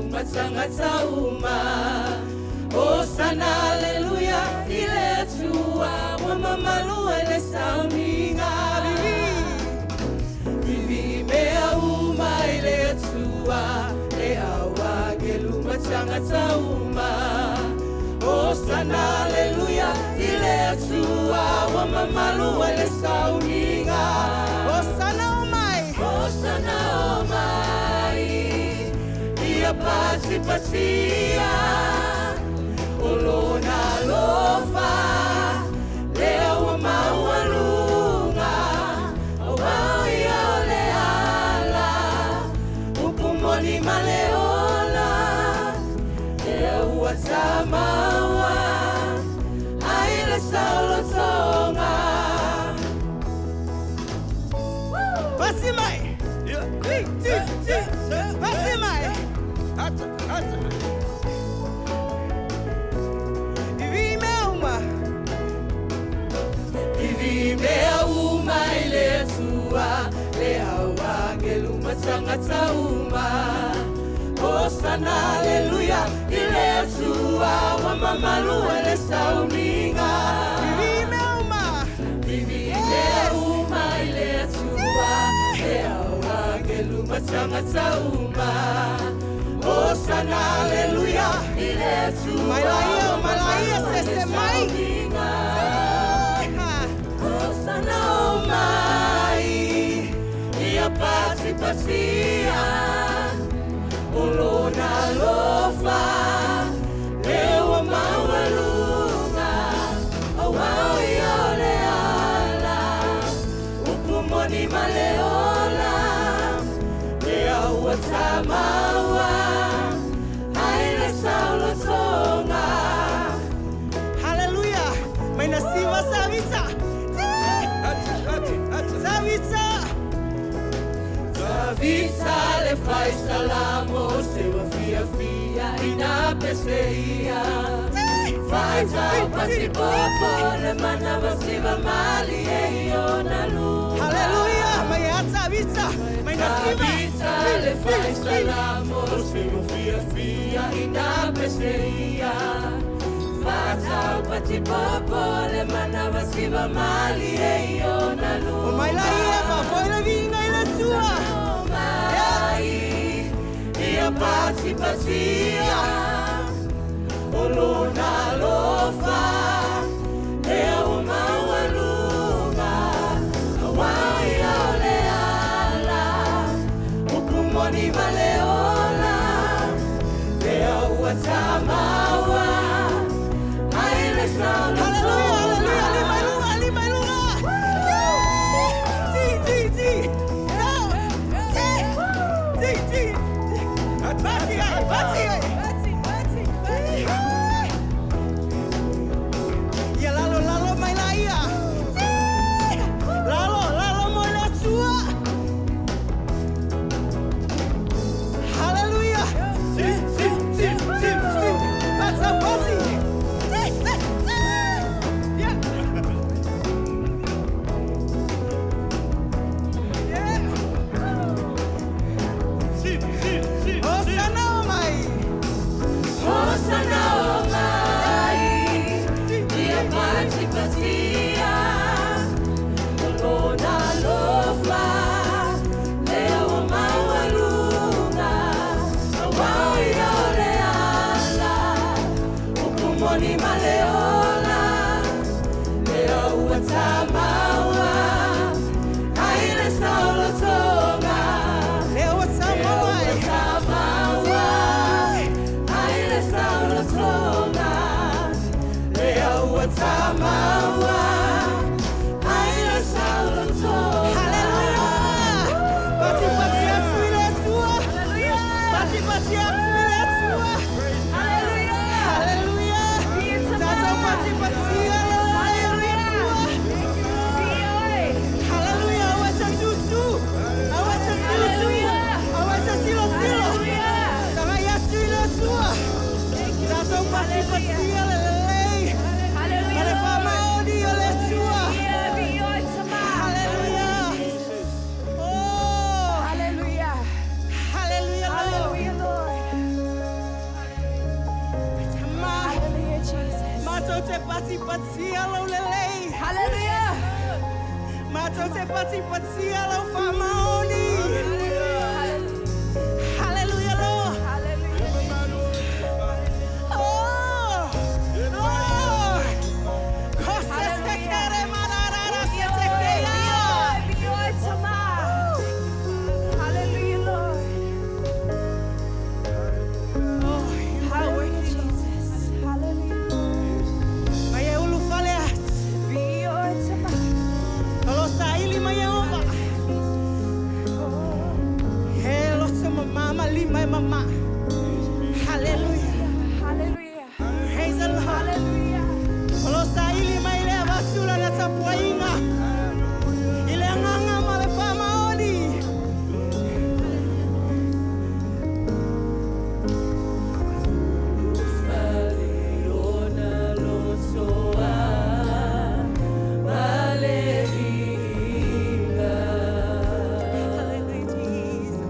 matanga uma. Hosanna, hallelujah, ile tua wa mamalu ele sauninga. Vivi mea uma ile tua e awa gelu matanga uma. Hosanna, hallelujah, ile tua wa mamalu ele sauninga. Hosanna, oh my, ia pati patia, olona lofa, leo maualunga, awai ole ala, upumoni maleola, leo watamawa, aile saulo tonga. What's my? Vivimea uma ile tua leawa gelu matanga uma. Hosanna, hallelujah, ile tua wa mamalu ele sauninga. Vivimea uma ile tua leawa gelu matanga uma. Hosanna, hallelujah, ile tua Malaia sese mai. Hosanna, oh my, ia pati patia, olona lofa, leo maualunga, awai ole ala, upumoni maleola, leo watamawa, aile saulo tonga. Hallelujah, mainasiwa savita. Savita le fai salamo se wa fia ina peseia. Fai tau pati popo le mana vasiva mali e io na lu. Hallelujah, mai savita, mai Savita le fai salamo se wa fia ina peseia. Fai tau pati popo le mana vasiva mali e io na lu. O mai la ia foi la vinga ile tua. Ia pati patia, olona lofa, leo maualunga, awai ole ala, upumoni maleola, leo watamawa, aile sauna. Hallelujah, hallelujah, ya lalo mai laia. Lalo mai la sua. Hallelujah. That's a party. Yeah. Hosanna, oh my. Hosanna, oh my. Ia pati patia, olona lofa, leo maualunga, awai ole ala, upumoni maleola, leo watamawa, aile saulo tonga. Leo watamawa, aile saulo tonga. Leo watamawa, aile saulo tonga. Hallelujah. Pati patia tuile tua. Pati patia tuile tua. Hallelujah. Hallelujah. Tata pati patia. Hallelujah. Awacha tutu. Awacha tutu. Awacha tilo tilo. Tama ya tuile tua. Tata pati patia. Hallelujah. te pati pati alo lele. Hallelujah. Mato te pati pati alo famaoni. Hallelujah, Lord. Oh, Lord. Kosa te kere marara se te kea. Hallelujah, Lord. Oh, you are worthy, Jesus. Hallelujah. Maya ulu faleat. Kalau saili maya oba. Hello sama mama lima mama. Hallelujah. Hallelujah. Praise the Lord. Hallelujah. Kalau saili maile basula na tapuainga. Ile nganga malefama odi. Hallelujah, Jesus.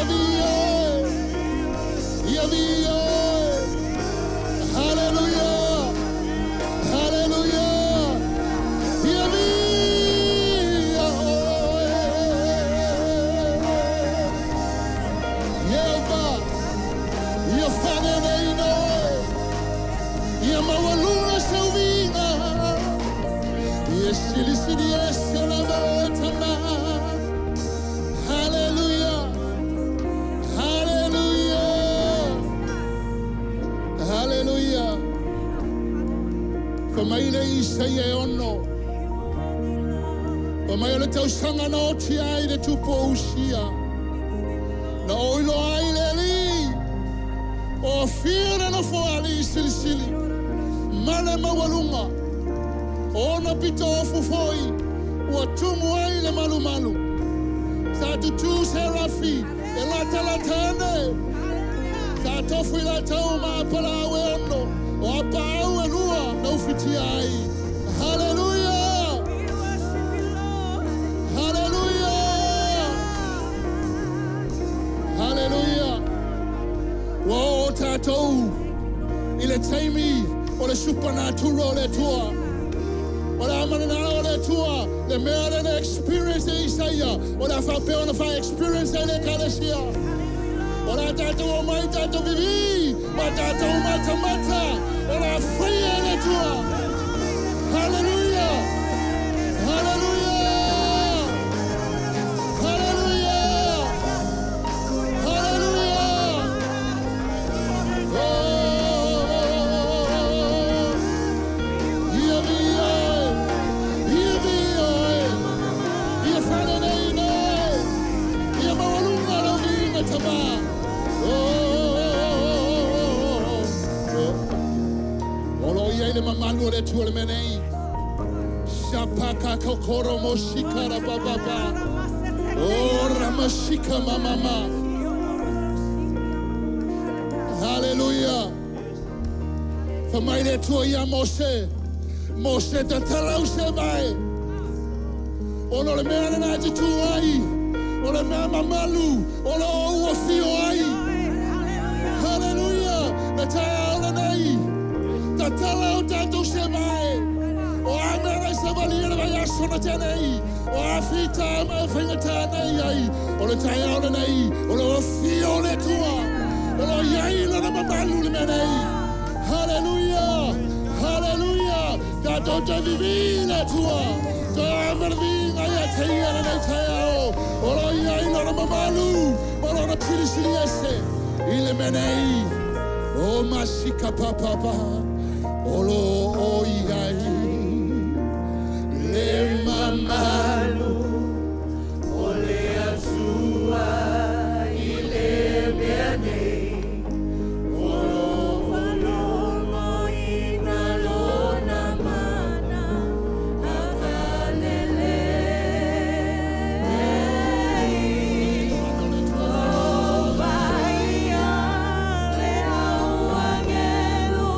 Hallelujah. Hallelujah. Hallelujah. Hallelujah. Hallelujah. Famaile isaye ono. Famaile tausanga na oti aile tupo usia. Na oilo aile li. O fira na foali silisili. Mane mawalunga. Ona pita ofu foi. Watumu aile malu malu. Satu tu serafi. Elata latane. Satofu ilata uma apala awe ono. O apa awe nua na ufiti ai. Hallelujah. Hallelujah. Hallelujah. Wo tatou. Ile taimi. Ole supernatural le tua. Ole amanana ole tua. Le meare le experience Isaiah. Ole fape ona fa experience le kalesia. Ole tatou mai tatou vivi. Ma tatou mata mata. Ole fria le tua. Hallelujah. Hallelujah. Hallelujah. Hallelujah. Oh. Mamalu le tuole menei. Shapaka kokoro moshikara bababa. Oh ramashika mama. Hallelujah. For my le tuo ya Mose. Mose te talau se mai. Ono le mea na ati tuai. Ono le mea mamalu. Ono o fio ai. Hallelujah. Le taia ole nei. Tatala o tatou se mai. O amera se valia vai asona tenei. O afita ma fingata nei ai. O le taia o nei. O le fio le tua. O le iai la mamalu le menei. Hallelujah. Hallelujah. Tatou te vivi le tua. Te amervi ai a teia nei taia o. O le iai la mamalu. O le pirisili ese. Ile menei. O masika papa. Olo oiai le mamalu ole asua ile biane olo olo ina lona mana akalele o baia le auangelo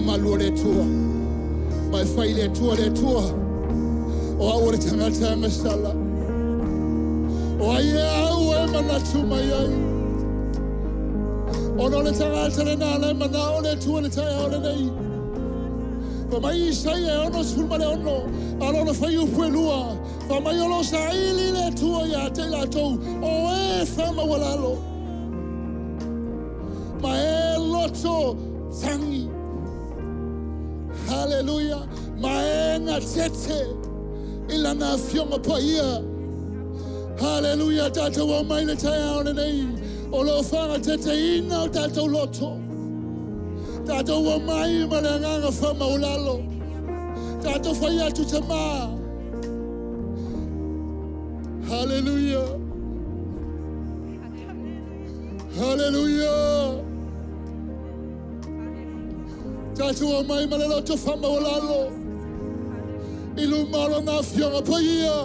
malu le tua. Mai fai le tua. O a ore tangata mesala. O aia au e manatu mai ai. O no le tangata le nana e mana o le tua le taia o le nei. Pa mai isai e ono sulma le ono. Alo fai upu e lua. Pa mai olo sa ili le tua ia te la tou. O e fama walalo. Ma e loto tangi. Hallelujah. Maenga tete ila na fionga pa ia. Hallelujah. Tata wa maile taia o nei. O lo whanga tete ina o tata loto. Tata wa mai malanganga whama ulalo. Tata whai atu te maa. Hallelujah. Hallelujah. Tatu o mai malalo to fama olalo. Ilumalo na fianga paia.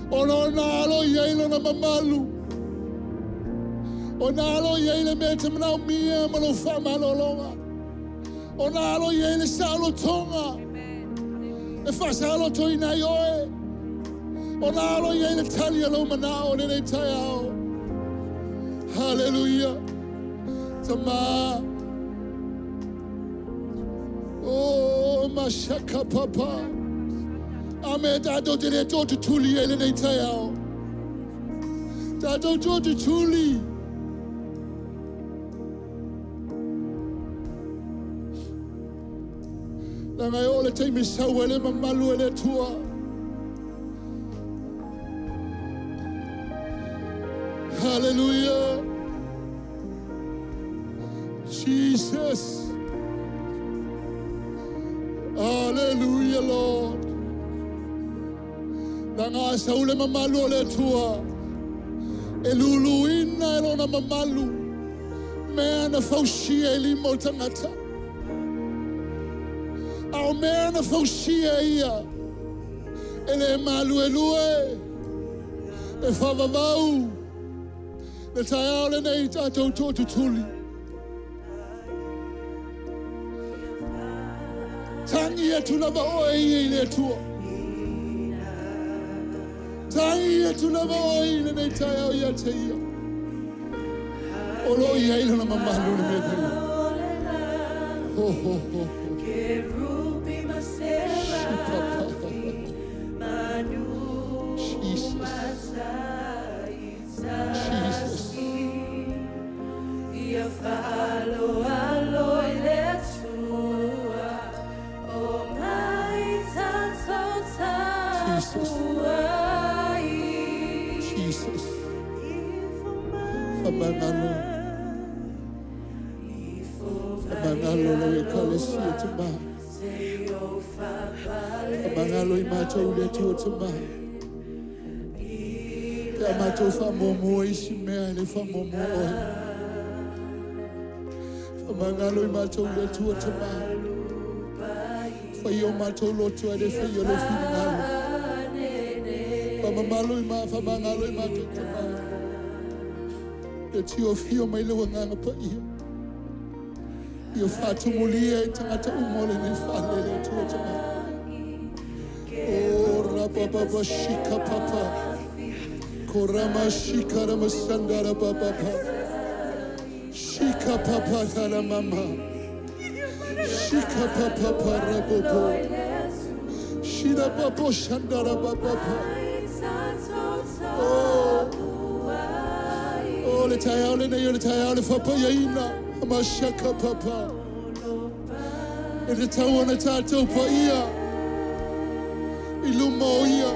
Onalo yelo na mamalu. Onalo yele mete mna mia malo fama longa. Onalo yele salo tonga. E fasalo toina yoe. Onalo yele talia lo manao nene tayao. Hallelujah. Tama. Oh, mashaka papa. Ame dato direto to tuli nene tayao. Dato to tuli. Nanga ole te misawele mamalu ele tua. Hallelujah. Jesus. Hallelujah, Lord. Nanga saule mamalu ele tua. Elulu ina elona mamalu. Mea faushi eli motangata. Au mea na fausia ia. Ele malu elue. E whavavau. Le tai aole nei tātou tōtu tuli. Tangi e tulava oe i le tua. Tangi e tulava oe i le nei tai au ia te ia. Olo i eila na mamalu le me pei. Ho ho ho ho. Jesus. Fabangalo. Fabangalo lo ekalesia tuma. Fabangalo imato ule tu tuma. Amato famomo ishimea le famomo oi. Fabangalo imato ule tu tuma. Fayo mato lo tu ade fayo lo finalo. Famamalo ima fabangalo imato tuma. That you feel my little nganga pa iyo. Iyo fatu mulia itangata umole ni fale le tu tuma. Oh rababa shika papa. Korama shika rama sandara papa. Shika papa kara mama. Shika papa parabobo. Shira papa shandara papa. Oh, le tayale na yo le tayale papa yaina. Amashaka papa. Le tawana tato pa ia. Ilumo ia.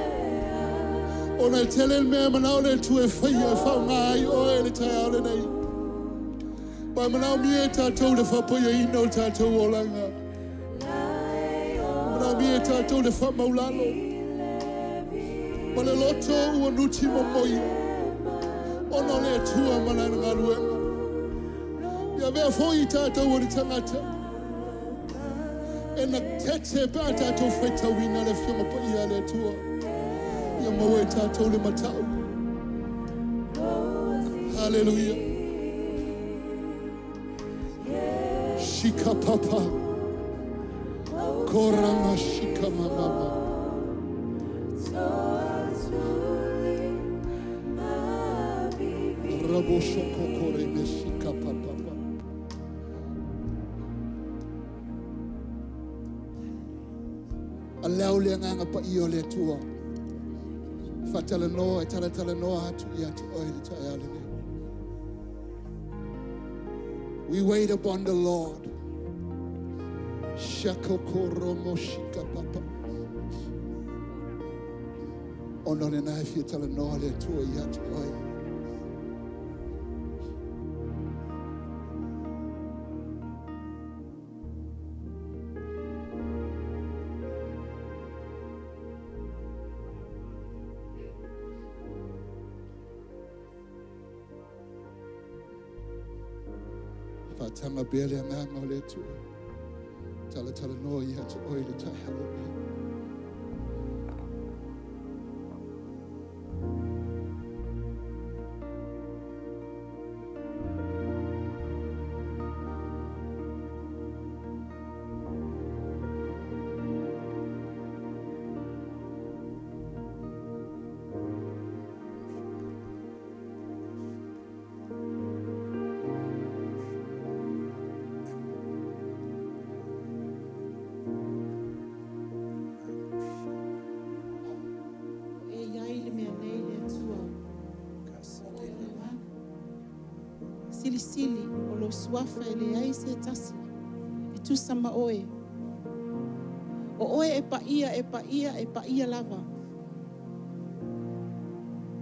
Ona tele me manao le tu e faya fa ngai o le tayale nei. Ba manao mi tato le papa yaina tato olanga. Manao mi tato le fa maulalo. Male loto ua nuti momoia. Ono le tua manana ngaruenga. Ya vea foi tata ua tangata. E na tete ba tato feta wina le fiona pa ia le tua. Ya mawe tato le matau. Hallelujah. Shika papa. Korama shika mama. Raboshoko kore meshika papa. Alau le nganga pa iyo le tua. Fatala noa, tala noa hatu yatu oili tayale ne. We wait upon the Lord. Shako koro moshika papa. Ono le na if you tala noa le tua yatu oili. Fatanga bele nganga le tua. Tala no ia to oi le tai hallelujah. Sili o lo suafa ele ai se tasi e tu sama oe e pa ia lava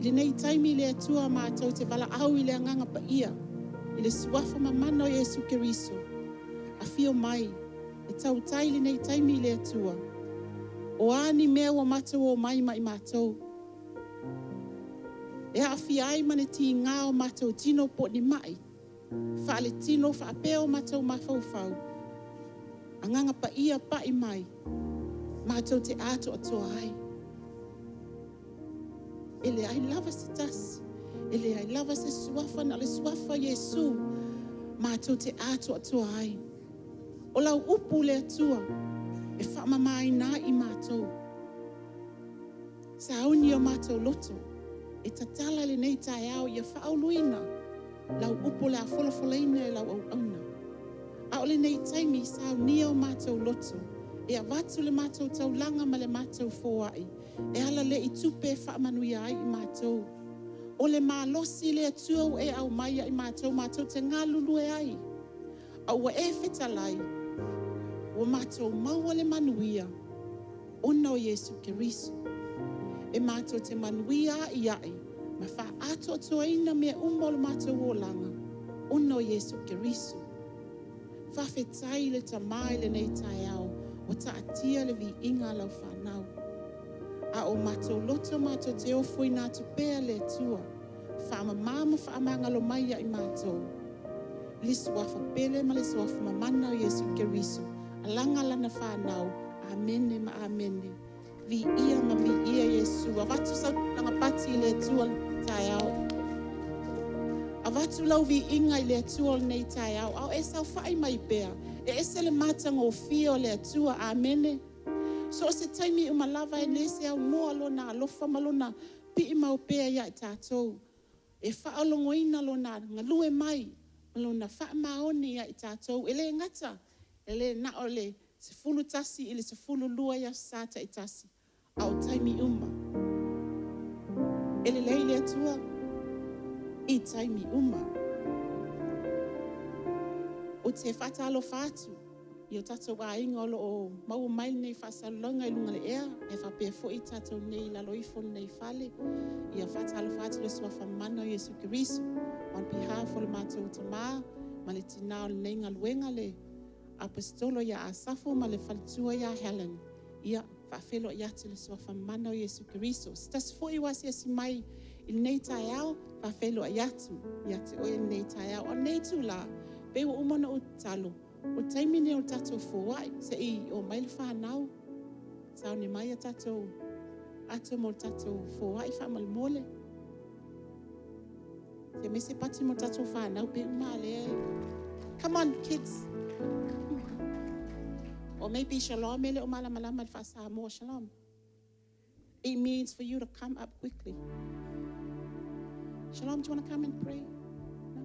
le nei taimi le atua mātou te wala au i le anganga pa ia i le suafa mamana o Yesu Keriso a fio mai e tau tai le nei taimi le atua o ani mea wa mātou o mai mai mātou e a fi ai mane ti ngā o mātou tino po ni mai Fale tino fa apeo matau mafau. Anganga pa ia pa i mai. Matau te ato atua ai. Ele ai lava se tas. Ele ai lava se suafa na le suafa Yesu. Matau te ato atua ai. O lau upu le atua. E fa mamai na i matau. Sa uni o matau loto. E tatala le nei tai au ia fa auluina. Lau upo le a folafolaina e lau au auna. A ole nei taimi sao nia o mātou loto. E a watu le mātou tau langa ma le mātou fōai. E ala le i tupe whaamanuia ai i mātou. O le mālosi le atua e au maia i mātou te ngā lulu e ai. Au e whetalai. O mātou maua le manuia. Ona o Yesu Keriso. E mātou te manuia i ai. Ma fa ato atoina mea umolo mātou o langa. Ona o Yesu Keriso. Fa whetai le tamai le nei tai au. O ta atia le vi inga lau whanau. A o mātou loto mātou te ofo i nā tupea le tua. Fa mama fa amangalo mai i mātou. Lisu wafa pele ma lisu wafa mamana o Yesu Keriso. Alanga lana whanau. Amene ma amene. Vi ia ma vi ia Yesu. A watu sa nanga pati le tua tai au. A watu lau vi inga i le tua nei tai au. Au e sau whai mai pea. E ese le matanga o fia o le tua. Amene. So se taimi umalava e nese au noa lona alofa malona pi mau pea ia i tātou. E whaalongoina lona ngalue mai. Malona wha maoni ia i tātou. Ele ngata. Ele na ole se fulu tasi ili se fulu lua ia sata i tasi. Au taimi uma. Ele leile atua. I taimi uma. O te whatalo whatu. I o tatou a inga olo o mau mai nei whasalonga i lunga le ea. E whapea fo i tatou nei lalo i fo nei whale. I a whatalo whatu le sua whamana o Yesu Keriso. On behalf o le mātou tamā. Ma le tinao le nei ngaluenga le. Apostolo ia Asafo ma le whalitua ia Helen. Ia whawhelo ia te le sua whamana o Yesu Keriso. Stas fo i wasi asi mai i nei tai au. Whawhelo ia tu. Ia te oe nei tai au. O nei tu la. Bewa umana o talo. O taimine o tatou fōai. Se i o mai le whanau. Sao ne mai a tatou. Ato mo tatou fōai whamal mole. Te mese pati mo tatou whanau. Be umale. Come on kids. Or maybe shalom, ele o malamalama le whasa more shalom. It means for you to come up quickly. Shalom, do you want to come and pray? No?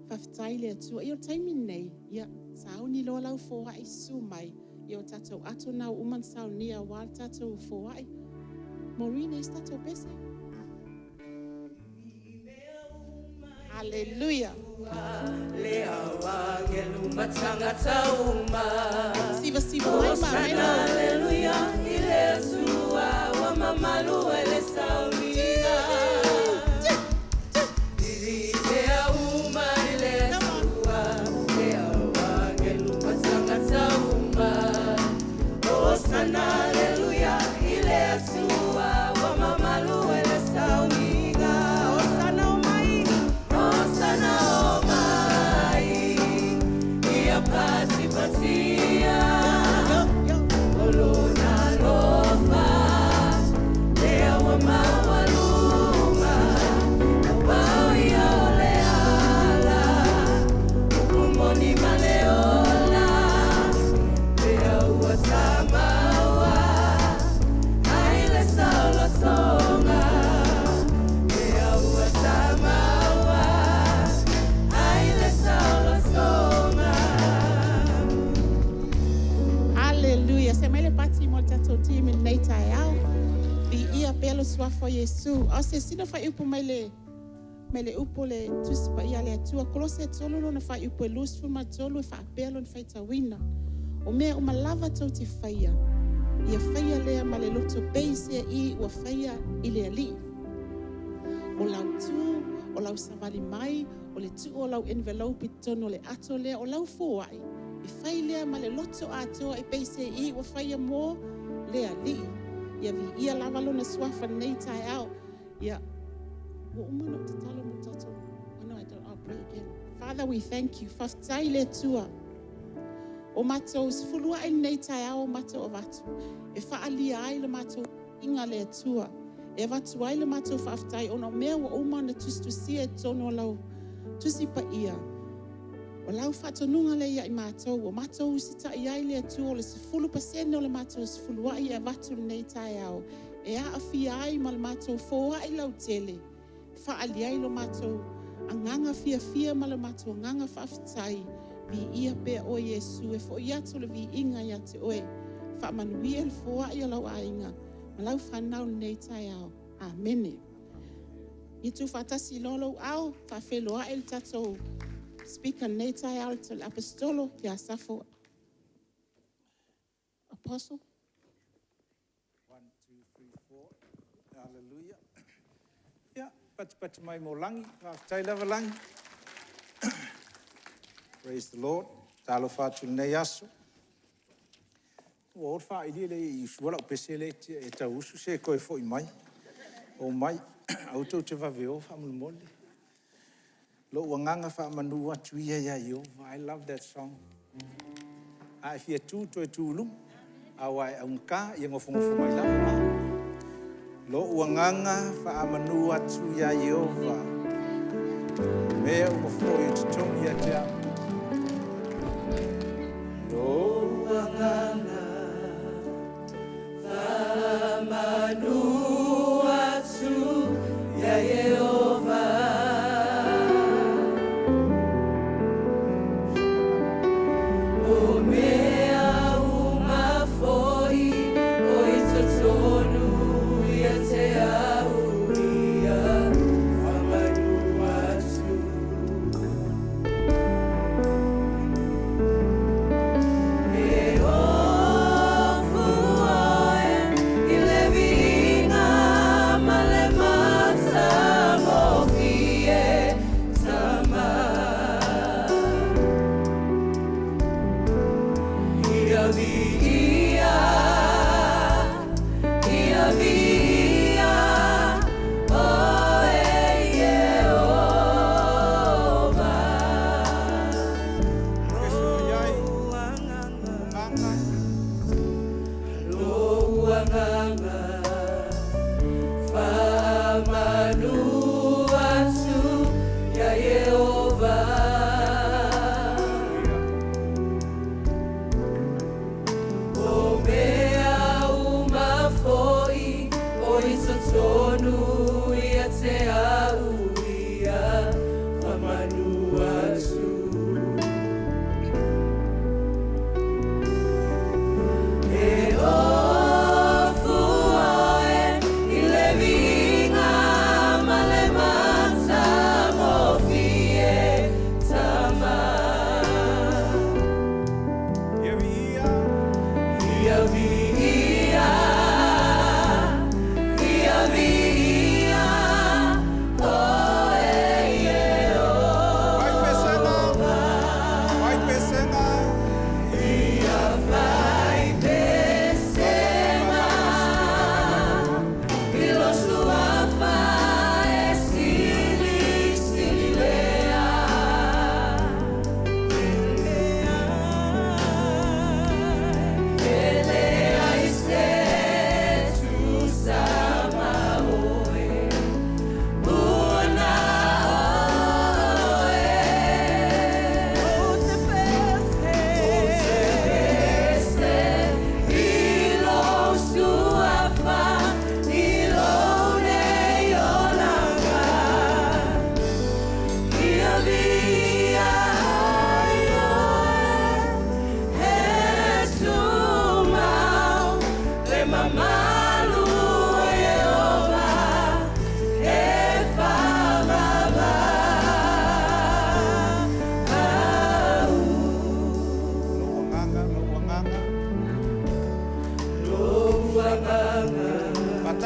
Whaftai le atua. I o taimi nei, ia, sao ni lo lau fōai su mai. I o tatou ato nau uman sao ni a wal tatou fōai. Maureen, is tatou bese? Hallelujah. Siva Hosanna, hallelujah, ile sua wa mamalu ele sauria. Ile uma ile sua, ile wa gelu matanga sauma. Hosanna, hallelujah, ile sua wa mamalu ele sauria. Hosanna o mai, Hosanna o mai. se mele pati mo tatou timi nei tai au. Bi ia pelo suafo Yesu. O se sina fai upo mele upo le tusi pa ia le atua. Kolose tolu lo na fai upo e lusfu ma tolu e fai pelo na fai tawina. O mea umalava tau te faia. Ia faia lea ma le loto beise I ua faia I le ali. O lau tu, o lau savali mai, o le tu o lau envelope tono le ato lea, o lau fuai. I fai lea ma le loto atoa I beise I ua faia mo le ali. Ia vi ia lavalo na suafa nei tai au. Ia, wa umano te talo mo tato. Oh no, I'll pray again. Father, we thank you. Faftai le tua. O matou sifulua I nei tai au o matou o vatu. E faalia ai le matou inga le tua. E vatu ai le matou faftai ono mea wa umana tustusia e tono lau tusi pa ia. O lau fatonunga le ia I matou. O matou sita I ai le tua o le sifulu pasene o le matou sifulua I e vatu nei tai au. E a afia ai ma le matou foa I lau tele. Faalia ai lo matou. Anganga fia ma le matou. Anganga faftai. Vi ia pe o Yesu e fo ia tu le vi inga ia te oe. Fa manuia le foa ia lau ainga. Malau whanau nei tai au. Amen. I tu fatasi lolo au. Fa feloa el tatou. Speaker nei tai au te apostolo. Ia safo. Apostle. 1, 2, 3, 4. Hallelujah. Yeah, pat mai mo langi. Tai lava langi. Praise the Lord. Talo fatu nei aso. O fa ili le I suala pese le e tausu se koe foi mai. O mai auto te vaveo fa mole. Lo wanganga fa manu atu ia yo. I love that song. Ai fia tu to tulum. Awai angka yang ngofong mai la. Lo wanganga fa manu atu ia yo. Me o foi to tomi ia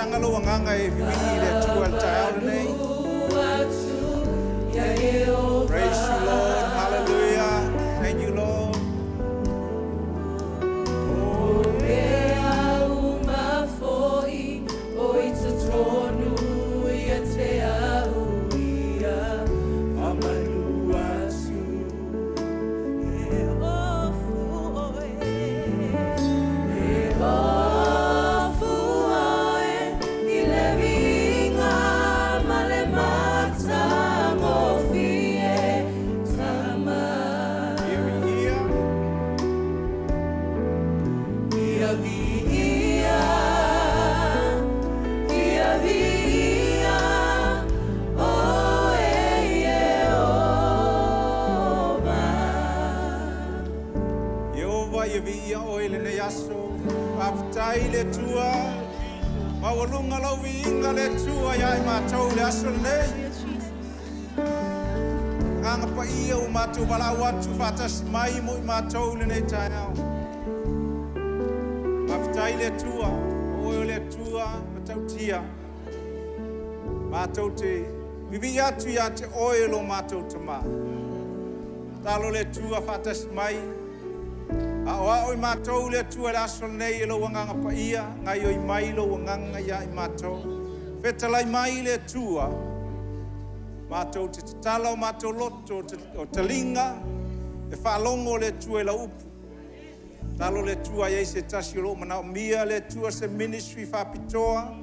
tanga lo nganga e vivi le tua tae nei. Praise you, Lord. Hallelujah. Thank you, Lord. Le tua ma walunga lo winga le tua ya ma tau le asol nei nganga pa ia o ma tu bala watu fatas mai mo ma tau le nei tau aftai le tua o le tua tau tia ma tau te vivi atu ya te oilo ma tau tama talo le tua fatas mai Awa oi matou le tua la sol nei lo wanganga pa ia ngai oi mai lo wanganga ia I matou fetalai mai le tua matou te talo matou loto o talinga e falongo le tua la upu talo le tua ia se tasilo mana mia le tua se ministry fa pitoa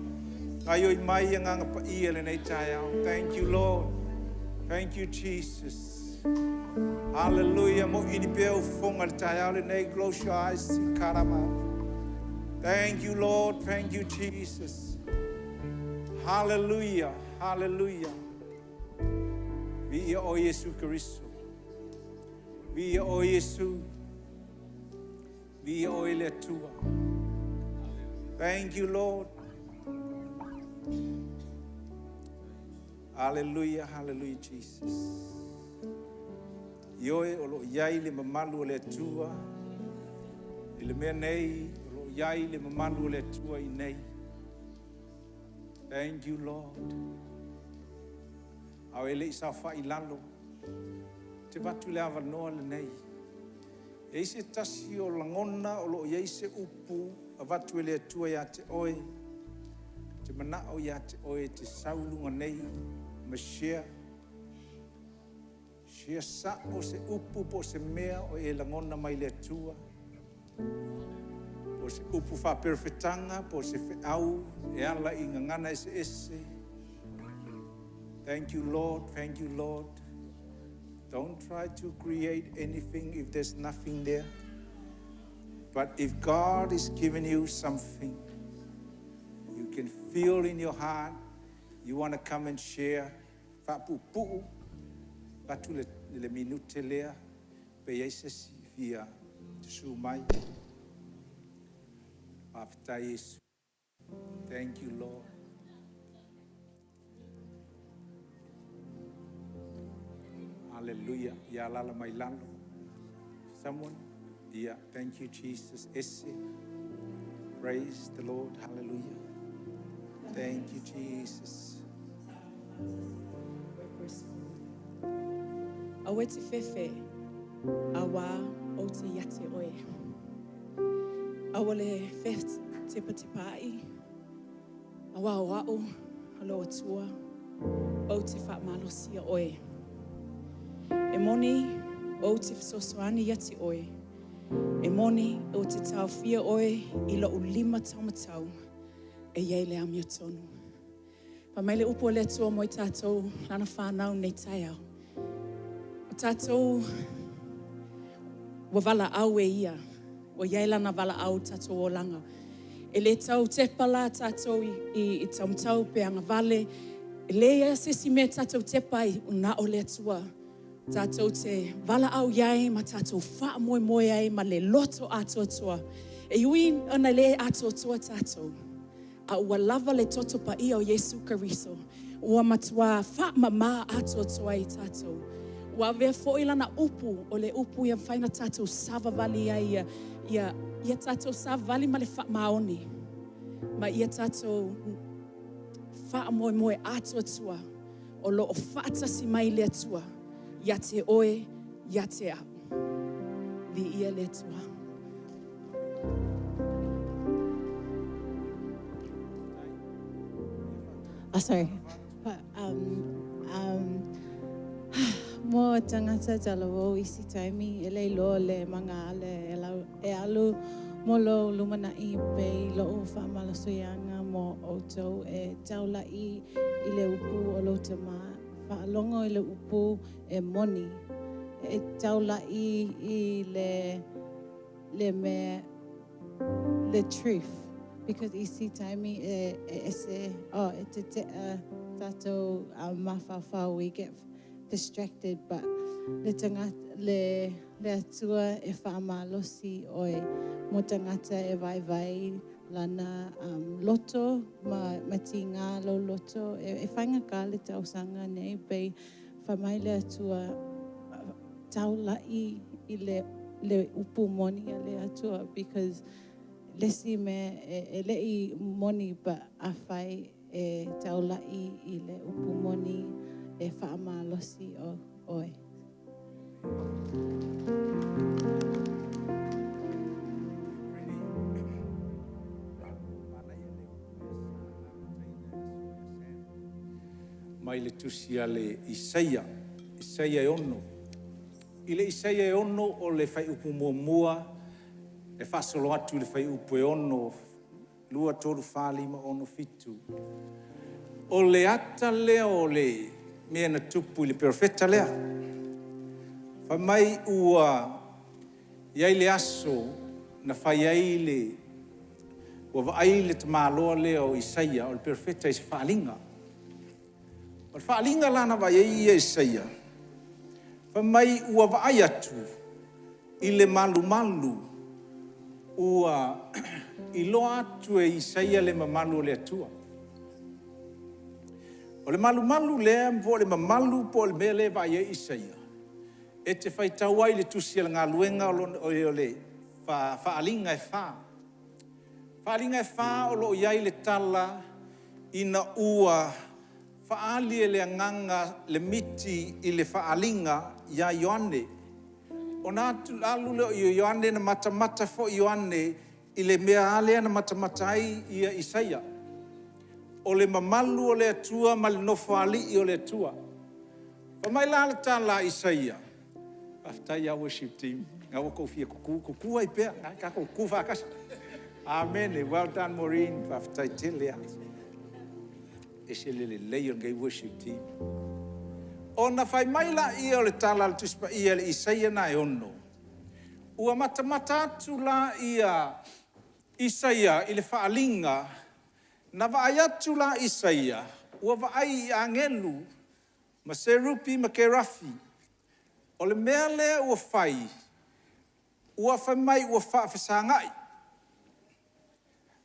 ngai oi mai nganga pa ia le nei tai. Thank you, Lord. Thank you, Jesus. Hallelujah. Mo ini peo fonga tayale nei close your eyes karama. Thank you, Lord. Thank you, Jesus. Hallelujah. Hallelujah. Vi o Yesu Kristo. Vi o Yesu. Vi o le tua. Thank you, Lord. Hallelujah. Hallelujah, Jesus. Ioe o lo iai le mamalu o le tua. I le mea nei, o lo iai le mamalu o le tua I nei. Thank you, Lord. Au ele sa whai lalo. Te watu le awa noa le nei. E se tasi o langona o lo iai se upu a watu le tua ia te oe. Te manao ia te oe te saulunga nei. Mashia. Sia sa o se upu po se mea o e langona mai le tua. Po se upu fa perfetanga, po se fe au, e ala I ngangana ese ese. Thank you, Lord. Thank you, Lord. Don't try to create anything if there's nothing there. But if God is giving you something, you can feel in your heart, you want to come and share. Fa pupu. Patu le minute lea pe Yesu via Jesu mai. After Yesu. Thank you, Lord. Hallelujah. Ya lala mai lalo. Someone? Yeah. Thank you, Jesus. Esse. Praise the Lord. Hallelujah. Thank you, Jesus. Awe te fefe, awa o te yate oe. Awa le fe tepa tepai, awa o ao, halo atua, o te whaamalosia oe. E moni o te fesosoani yate oe. E moni o te tau fia oe I lo ulima taumatau, e iei le amia tonu. Pa mai le upo le tua mo I tātou lana whanau nei tai au. Tātou wa wala au e ia, o iaila na wala au tātou o langa. E le tau te pala tātou I taumtau pe anga vale, e le ia sesi me tātou te pai una o le tua. Tātou te wala au iai ma tātou wha moe moe ai ma le loto ato tua. E uin ana le ato tua tātou. A ua lava le toto pa ia o Yesu Kariso. Ua matua wha mama ato tua I tātou. Wa ve foi lana upu o le upu ia faina tātou sava vali ia tātou sava vali ma le maoni. Ma ia tātou wha moe moe atua tua, o lo o whaatasi mai le atua, ia te oe, ia te au. Li ia le atua. Oh, sorry. Mo tangata talawo isi taimi ele lo le manga e alu mo lo lumana I pe lo fa malasoyanga mo auto e taula I le upu o lo tama fa longo le upu e moni e taula I le me the truth because isi taimi ese te tato mafafa we get distracted, but le tangata le atua e whaamalosi oe mo tangata e vai lana loto ma tinga lo loto e whainga ka le tausanga nei pei whamai le atua taulai I le upu moni a le atua because lesi me e lei moni ba a whai e taulai I le upu moni e whaamalosi oe. Mai le tusi ale Isaia e ono. I le Isaia e ono o le whai upu mua e whasolo atu le whai upu e ono lua toru whalima ono fitu. O le ata lea o le mea na tupu I le perfeta lea. Whamai ua iai le aso na whai ai le ua vaai le tamaloa lea o Isaia o le perfeta I se whaalinga. O le whaalinga lana vai ai Isaia. Whamai ua vaai atu I le malu ua I loa atu e Isaia le mamalu o le atua. O le malu lea po le mamalu po le mea le vai e Isaia. E te whaitau ai le tusi ala ngā luenga o le whaalinga e wha. Whaalinga e wha o lo iai le tala ina ua whaali e le anganga le miti I le whaalinga ia Ioane. O nā alu leo I Ioane na matamata fo Ioane I le mea alea na matamata ai ia Isaia. O le mamalu o le atua ma le nofo ali o le atua. Whamai la le tala Isaia. Aftai a worship team. Ngā wako fia kuku ai pea. Ngā kuku whakas. Amen. Well done, Maureen. Aftai te lea. E se le lei o ngai worship team. O na whai mai la ia o le tala le tuspa ia le Isaia na e ono. Ua matamata atu la ia Isaia I le whaalinga na vaai atu la Isaia, ua vaai I angelu, ma serupi ma kerafi. O le mea lea ua whai mai ua whaafesangai.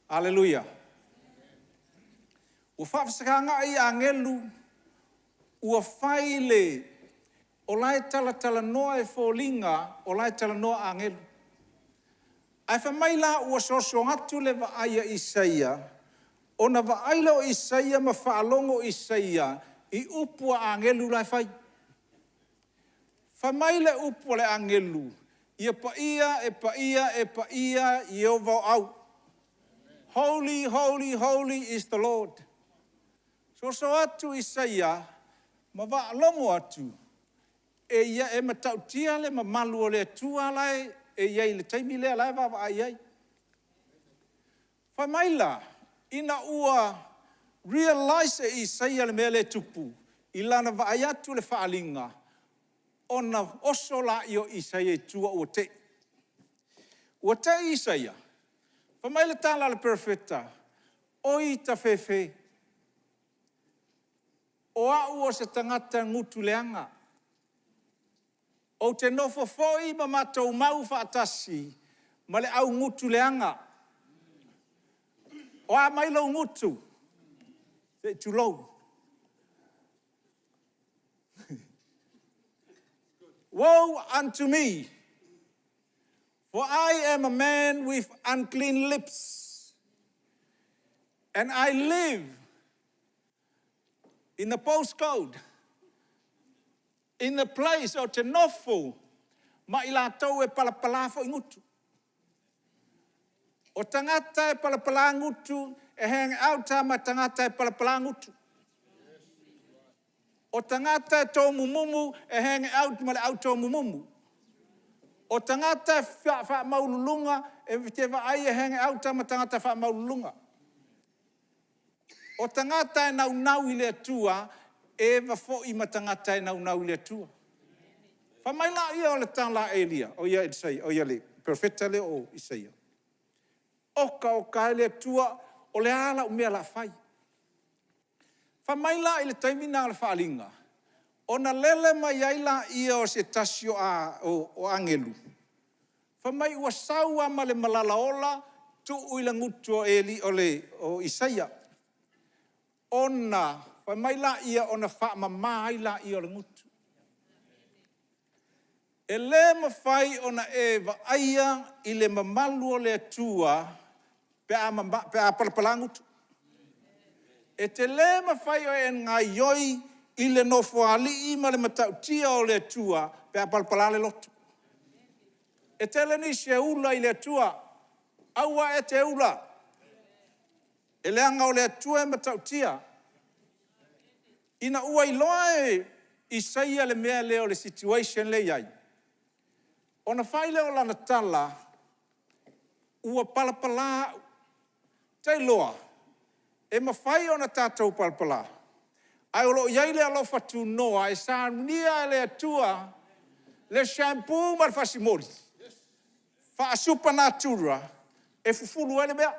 Aleluia. Ua whaafesangai angelu, ua whai le, o lai tala noa e fōlinga, o lai tala noa angelu. Ai whamai la ua soso atu le vaai a Isaia, o na vaaila o Isaia ma whaalongo Isaia I upu a angelu lai whai. Whamai le upu le angelu, ia pa ia I o vau au. Holy, holy, holy is the Lord. So atu Isaia, ma vaalongo atu, e ia e matautia le ma malu o le atua lai, e iai le taimi lea lai vava ai. Whamai la, ina ua realize e Isaia le mea le tupu, I lana vaai atu le whaalinga, ona oso la I o Isaia tua ua te. Ua te Isaia, whamai le tala le perfeta, oi ta whewhe, o au o se tangata ngutu leanga, o te nofo foi ma matou mau whaatasi, ma le au ngutu leanga, o a mai lau ngutu, te tulou. Woe unto me, for I am a man with unclean lips, and I live in the postcode, in the place o te nofo, ma I lātou e palapala fo ingutu. O tangata e palapala ngutu, e hang out ma tangata e palapala ngutu. O tangata e tō mumumu, e hang out ma le au tō mumumu. O tangata e wha maululunga, e te ai e hang out ma tangata wha maululunga. O tangata e nau I le atua, e wafo I ma tangata e nau I le atua. Whamaila ia o le tala Elia, o ia Isaia, o ia le profeta le o Isaia. Oka le atua, o le ala o mea la whai. Whamaila I le taimina o le whaalinga. O na lele mai aila ia o se tasio o angelu. Whamai ua saua ma le malalaola, tu uila ngutu o Eli o Isaia. Ona, whamaila ia o na whaamama aila ia o le ngutu. E le mawhai o na e waaia I le mamalu o le atua pe a palapalangutu. E te le mawhai o e ngā ioi I le nofo ali I ma le matautia o le atua pe a palapalale lotu. E te le nisi e ula I le atua, aua e te ula. E le anga o le atua e matautia. Ina ua iloa e Isaia le mea leo le situation le iai. Ona whai leo lana tala, ua palapala, te loa, e mawhai ona tātou palapala. Ai olo iai le alofa tu noa, e sa nia le atua, le shampoo ma le fasimori. Fa supa natura, e fufulu ele mea.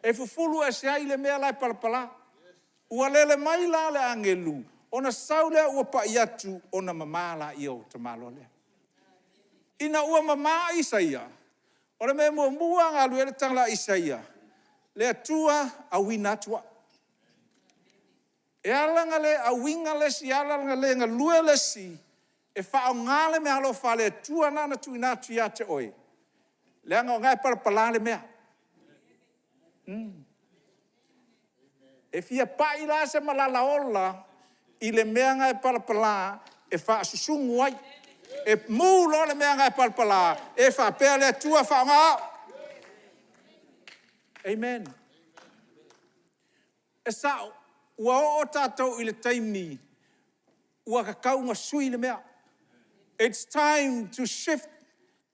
E fufulu e se ai le mea lai palapala. Ua lele mai la le angelu, ona saulea ua pa iatu, ona mamala I o te malo lea. Ina ua mama Isaia. Ora me mua ngā luele tangla Isaia. Le atua a wina atua. E alanga le a winga lesi, alanga le ngā lue lesi. E whao ngāle me alo wha le atua nana tu ina atu ia te oe. Le anga o ngai parapala le mea. E fia pai la se malala ola, I le mea ngai parapala, e wha susungu ai. E mūlo le mea ngai palpala, e wha pēr le tua wha ngā. Amen. E sao, ua o tātou I le taimi, ua ka kaunga sui le mea. It's time to shift,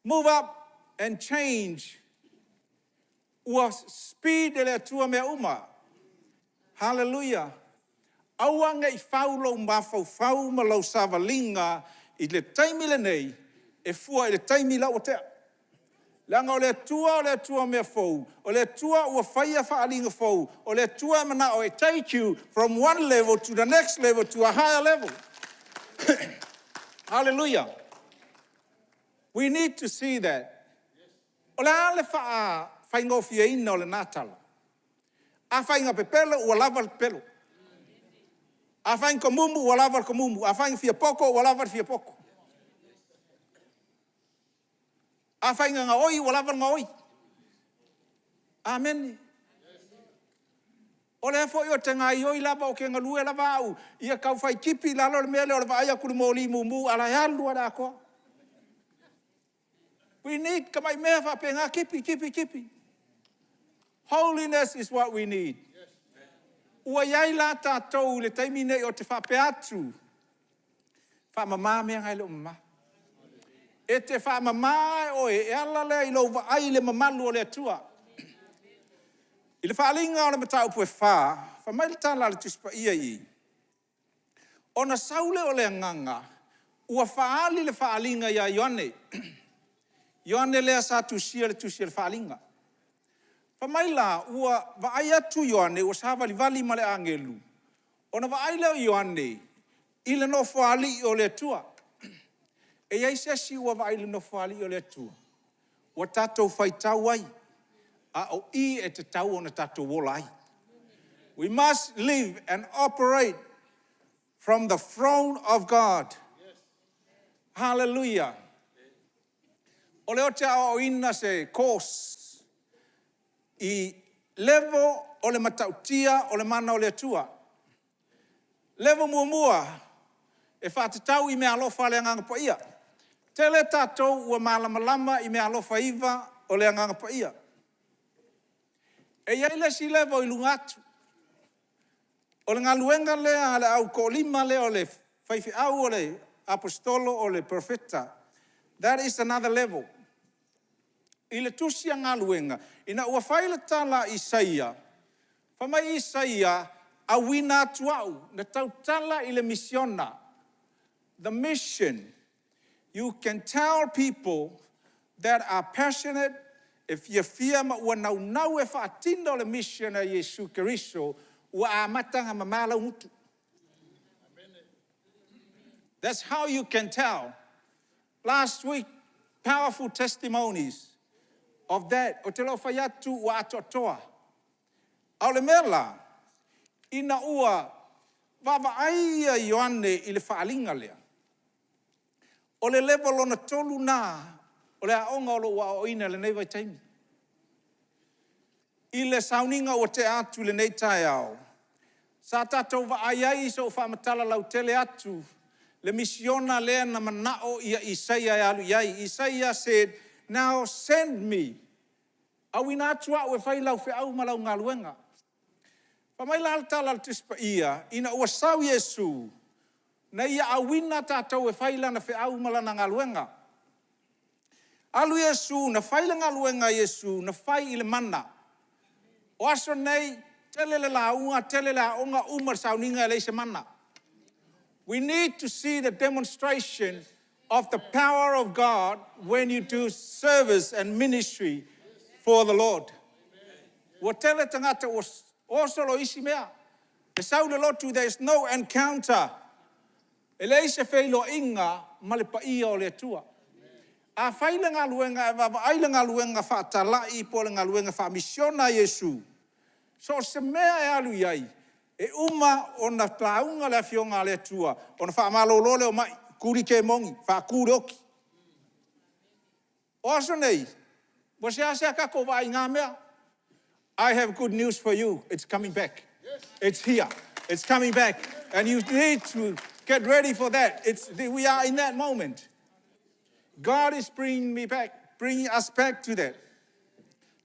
move up and change. Ua speed le tua mea uma. Hallelujah. Auanga I whaulo mawhau ma lau savalinga, I le taimi le nei, e fua I le taimi la o tea. Langa o le tua mea fau, o le tua ua whaia whaalinga fau, o le tua mana o e take you from one level to the next level to a higher level. Hallelujah. We need to see that. O le ale whainga o fia ina o le nātala. A whainga pepelo ua lava le pelo. A whain ko mumu, ua lava ko mumu. A whain fia poko, ua lava fia poko. A whain ngā oi, ua lava ngā oi. Amen. O le hafo I o te ngā ioi lava o ke ngā lue lava au. Ia kau whai kipi lalo le mele o le vaaya kuru mōli mumu, ala halu ala koa. We need, kamai mea whape ngā kipi. Holiness is what we need. Ua iai la tātou le taimine o te whape atu. Whamama mea ngai leo mama. E te whamama oe, e ala lea I lau ai le mamalu o le atua. I le whaalinga o le matau pue wha, whamai le tāla le tuspa ia I. O na saule o le nganga, ua whaali le whaalinga ia Ioane. Ioane lea sa tusia le whaalinga. Whamaila, ua vaai atu Ioane, ua sa vali ma le angelu. Ona vaai leo Ioane, I le no whaali o le atua. E iai sesi ua vaai le no whaali o le atua. Ua tātou whaitau ai. A o I e te tau ona tātou wola ai. We must live and operate from the throne of God. Hallelujah. O leo te ao ina se course. I level o le matautia o le mana o le atua. Level mua, e whātatau I mea alofa le anganga pa ia. Tele tātou ua malamalama I mea alofa iwa o le anganga pa ia. E iai le si level I lunga atu. O le ngaluenga lea le au ko lima lea o le whaifi au o le apostolo o le profeta. That is another level. I le tusia ngaluenga. Ina ua whaile tala Isaia. Whamai Isaia a wina atu au. Na tau tala I le misiona. The mission. You can tell people that are passionate. If you fear ma ua nau nau e whaatinda o le mission a Yesu Keriso. Ua amatanga mamala mutu. That's how you can tell. Last week, powerful testimonies of that. O te lo whaiatu ua atotoa. Au le mela, ina ua vava aia Ioane I le whaalinga lea. O le level ona tolu nā, o le aonga o lo ua o ina le neiva taimi. I le sauninga o te atu le nei tai au. Sa tātou wa aiai so whaamatala lau tele atu. Le misiona lea na manao ia Isaia e alu iai. Isaia said, now send me. Awina atu au e whai lau whi au malau ngā luenga. Whamai la tala al tispa ia, ina ua sau Yesu. Na ia awina tātou e whai la na whi au malana ngā luenga. Alu Yesu, na whai la ngā luenga Yesu, na whai I le mana. O aso nei, tele le launga, tele le aonga umar sauninga le se mana. We need to see the demonstration of the power of God when you do service and ministry for the Lord. Wa tele tangata osolo isi mea. E sau le lotu, there is no encounter. E le se feilo inga, malipa ia o le tua. A whaile ngā luenga, e wawa aile ngā luenga whaatalai po le ngā luenga whaamisiona Yesu. So se mea e alu iai, e uma o na taunga le fionga le tua, o na whaamalolo le o mai, kuri ke mongi, whaakure oki. O aso nei, wa se ase kako vai ngā mea, I have good news for you. It's coming back. Yes. It's here. It's coming back. And you need to get ready for that. We are in that moment. God is bringing us back to that.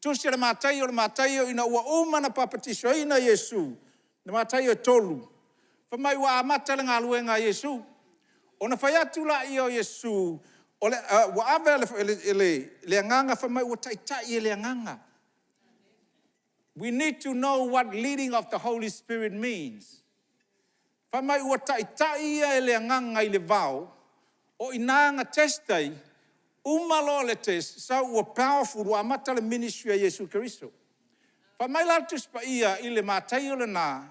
Tusi le mātaio ina ua uma na papatisho ina Yesu. Na mātaio tolu. Whamai ua amata le ngā luenga Yesu. O na whaiatu la I o Yesu. O le, ua awe le anganga whamai ua taitai le anganga. We need to know what leading of the Holy Spirit means. Whamai ua taitai le anganga I le vau. O inanga testai, umalo le test, sa ua powerful, ua amata le ministry a Yesu Keriso. Whamai laltus pa ia I le mātai o le nā,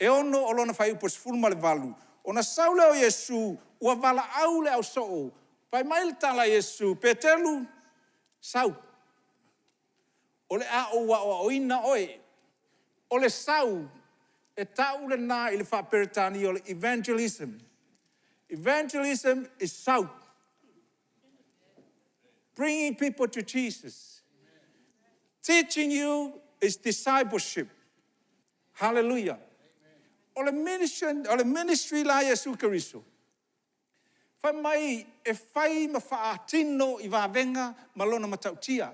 e ono o lona whai upos fulma le valu. O na saule o Yesu, ua vala au le au soo. Whamai le tala Yesu, petelu, sau. O le a o wa o ina oe. O le sau, e tau le nā I le whaperetani o le evangelism. Evangelism is sau. Bringing people to Jesus. Teaching you is discipleship. Hallelujah. O le ministry la Yesu Keriso. Whamai e whai ma whaatino I wawenga malona matautia.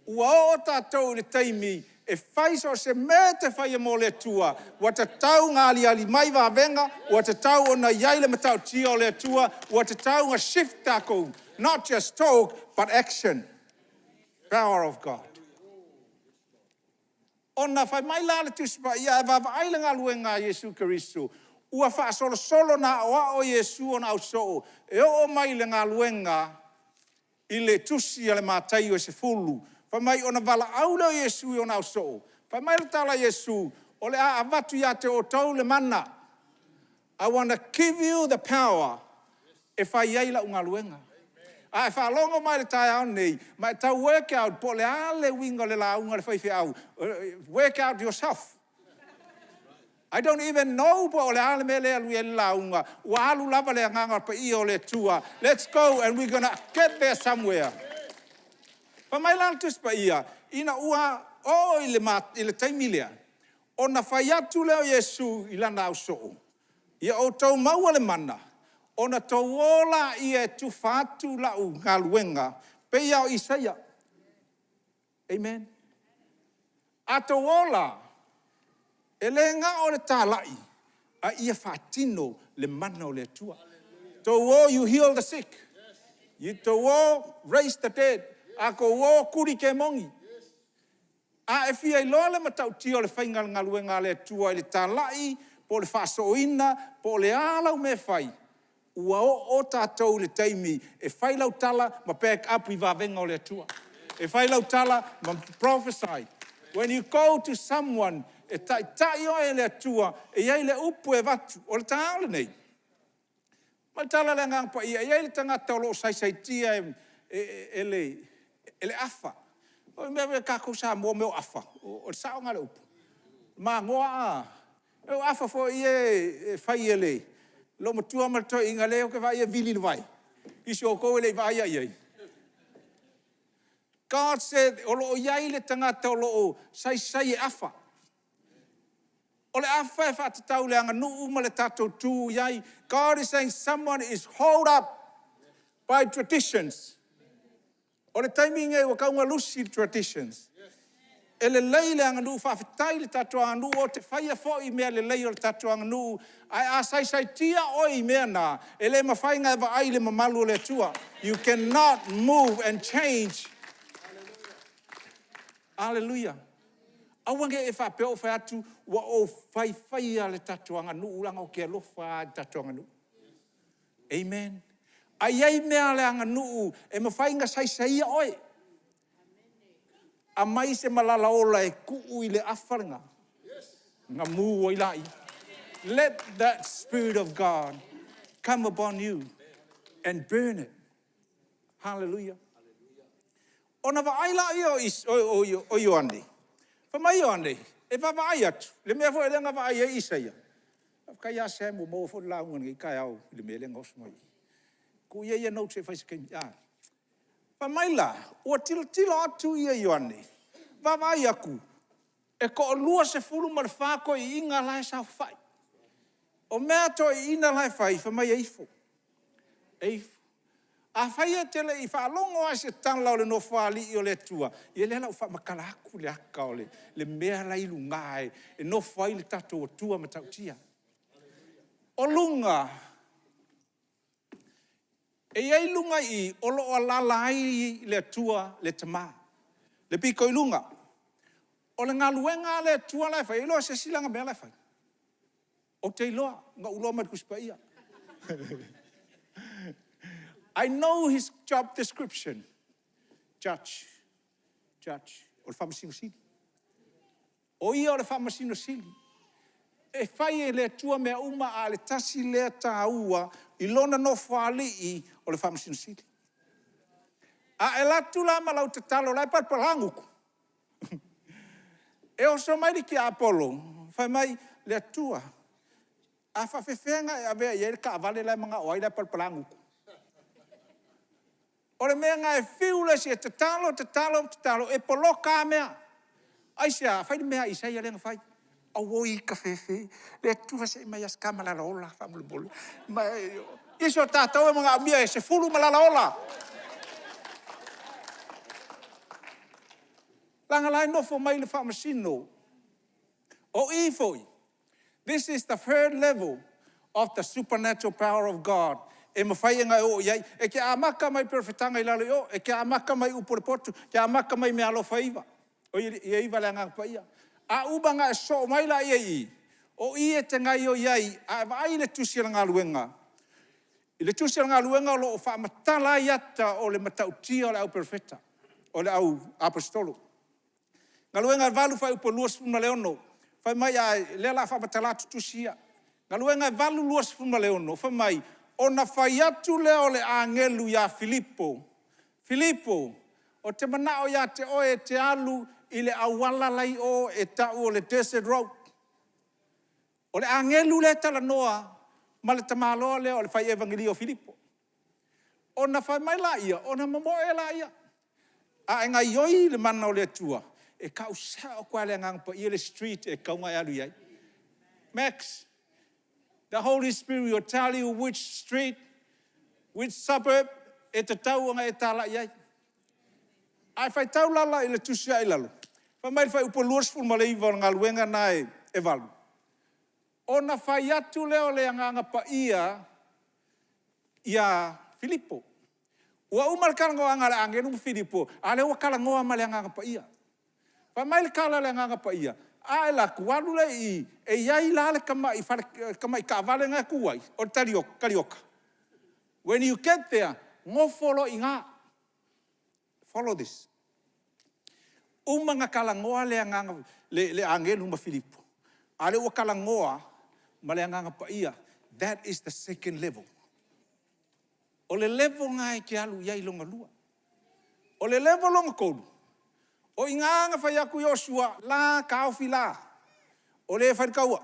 Ua o tātou le taimi e whai so se me te whai mo le tua. Wa te tau ngā ali mai wawenga, wa te tau o na iai le matautia o le tua, wa te tau ngā shift tākou. Not just talk, but action. Power of God. O na whai mai la le tuspa ia e wawa aile ngā luenga Yesu Keriso. Ua wha solo na oa o Yesu o na au soo. E o mai le ngā luenga I le tusi a le mātai o se fulu. Wha mai o na wala au leo Yesu o na au soo. Wha mai le tala Yesu o le a avatu ia te o tau le mana. I want to give you the power e whai iei la unga luenga. A e whaalonga mai le tai au nei, mai tau work out po le ale winga le la unga le whaiwhi au. Work out yourself. I don't even know po le ale me le alu e la unga. Ua alu lava le anganga pa I o le tua. Let's go and we're going to get there somewhere. Pa mai lantus pa ia, ina ua o I le taimilea. O na whai atu leo Yesu I lana au soo. Ia o tau maua le mana. Ona tau ola i e tu whātu lau ngā luenga. Pei au Isaia. Amen. A tau ola. E le ngā o le tālai. A ia whātino le mana o le tua. Tau o you heal the sick. You tau o raise the dead. A ko o kuri ke mongi. A e fia I loa le matau tio le whainga ngā luenga le tua I le tālai. Po le whaasoina. Po le alau me whai. Ua o tātou le taimi. E whai lau tala ma back up I wawenga o le tua. E whai lau tala ma prophesy. When you go to someone, e tai o e le tua, e iei le upu e watu, o le tāle nei. Ma tala le ngang pa ia, e iei le tangata o loo saisaitia e le afa. O mea kako sa mua meo afa, o le sao ngā le upu. Ma ngoa a, meo afa fo ie whai e le. Lo matua matoi inga leo ke vai e vili vai. Isi o koe le vai a iei. God said, o loo iai le tangata o loo sai e afa. O le afa e whātatau le anga nuu ma le tātou tū iai. God is saying someone is hold up by traditions. O le taiming e wa kaunga lusi traditions. E le lei le anga nuu whawhitai le tātou anga nuu o te whaia fo I mea le lei o le tātou anga nuu. Ai a sai tia o I mea nā. E le mawhainga e wa ai le mamalu o le tua. You cannot move and change. Hallelujah. Awange e whapea o whai atu wa o whai a le tatuanga nu ulanga o kia lofa a tatuanga nu. Amen. Ai ei mea le anga nu e mawhainga sai oe. A mai se malala ola e kuu I le awharinga. Ngā mū o I lai. Let that Spirit of God come upon you and burn it. Hallelujah. Ona wa aila o Ioane. Fa mai Ioane, e wa ai atu. Le mea fo e lenga wa ai e Isaia. Kai a se mo fo launga ngi kai au le mea lenga osmai. Ku ia no te fai se ya. Fa mai la, o tilo atu ia Ioane. Wa ai aku. E ko lua se fulu ma le whako I inga lai sa fai. O mea to I ina lai fai, fa mai eifo. Eifo. A whaia tele I whaalongo a se tanlau le no whaali I o le tua. I le lau whamakala aku le aka o le mea lai lungae. E no whai le tato o tua ma tautia. O lunga. E iei lunga I o lo o lalai le tua le tama. Le piko I lunga. O le ngā luenga le tua lai whai. I loa se silanga mea lai whai. O te iloa. Ngā uloa mai kuspa ia. I know his job description. Judge. O le whamasino sili. O ia o le whamasino sili. E whai e le tua mea uma a le tasi lea tā ua I lona no whaali o le whamasino sili. A e latu la malau te talo lai parpalanguku. E o so mai ki a Apollo. Whai mai le tua. A whawhewhenga e avea I e ka avale lai mga oai lai parpalanguku. O le mea ngai whiule si e te talo, e poloka mea. Ai sea, whai mea I sei a lenga whai. Awoi ka whewhe, le tuha se mai as kamala la ola, whamule bolu. Isi o tātou e mga amia e se fulu malala ola. Langa lai nofo mai le whamasino. O ifoi. This is the third level of the supernatural power of God. E mawhai ngai o iai. E ke amaka mai perfetanga I lalo o. E ke amaka mai uporipotu. Ke amaka mai me alo whaiva. O iaiva le ngang paia. A ubanga e so mai la iai. O I e te ngai o iai. A vai le tusi ngā luenga. I le tusi ngā luenga o lo o whaamatala iata o le matautia o le au perfeta. O le au apostolo. Ngā luenga valu whai upo luas puma leono. Whai mai a lela whaamatala tutusia. Ngā luenga valu luas puma leono. Whai mai ona whai atu leo le angelu ia Filipo. Filipo, o te manao ia te oe te alu I le awala lai o e tau o le desert road. O le angelu le tala noa, ma le tamaloa leo le whai evangeli o Filipo. Ona whai mai la ia, ona mamoe la ia. A enga ioi le mana o le atua. E kau sa o kwa le ngangpa I le street e kaunga alu iai. Max, The Holy Spirit will tell you which street, which suburb, e te tauanga e tala iai. Ai whai tau lala i le tusia i lalo. Wha mai whai upo luas ful ma le iwa ngā luenga nā e walu. Ona whai atu leo le anganga pa ia Filipo. Ua umal kalangoa ngā le angenu Filipo, a le ua kalangoa ma le anganga pa ia. Wha mai le kala le anganga pa ia. A e la kualu le i, e iai la le kamai ka avale ngā kuai, o karioka. When you get there, ngofolo i ngā. Follow this. Umanga kalangoa le angelu ma Filipo. A le ua kalangoa ma le anganga pa ia. That is the second level. O le level ngai ke alu iai longa lua. O le level longa kodu. O inganga whai aku Joshua la kauwhi la. O le whaikaua.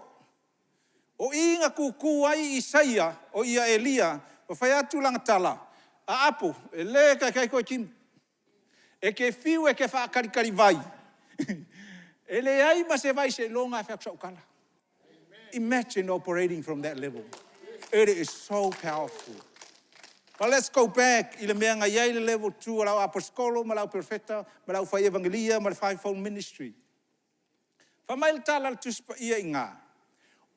O inga kuku ai Isaia o ia Elia. O whai atu langa tala. A apo, e le kai koe kim. E ke fiu e ke whaakarikari vai. E le ai ma se vai se longa e whakusau kala. Imagine operating from that level. It is so powerful. But let's go back. I le mea ngai ai le level 2, lau apostolo, ma lau profeta, ma lau whai evangelia, ma le fivefold ministry. Whamai le tala le tuspa ia i ngā.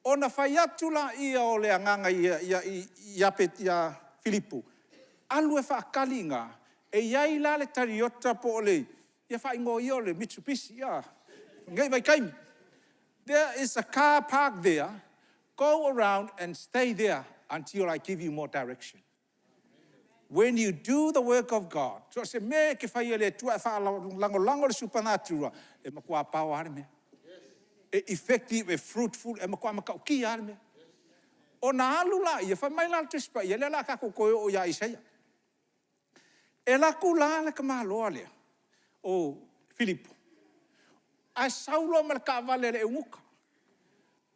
Ona whai atu la ia o le anganga ia Filipo. Alu e whaakali ngā. E iai la le tariota po o le. Ia whai ngō ia o le Mitsubishi, ia. Ngai vai kaimi. There is a car park there. Go around and stay there until I give you more direction. When you do the work of God, so se me ke whai le tua e lango le supernatural, e makua pao are mea. E effective, e fruitful, e makua makau ki are mea. O na alu la, ia whai mai la tuspa, ia le la kako koe o ia Isaia. E la ku la le ka mahaloa lea, o Filipo. Ai saulo ma le ka avale le eunuka.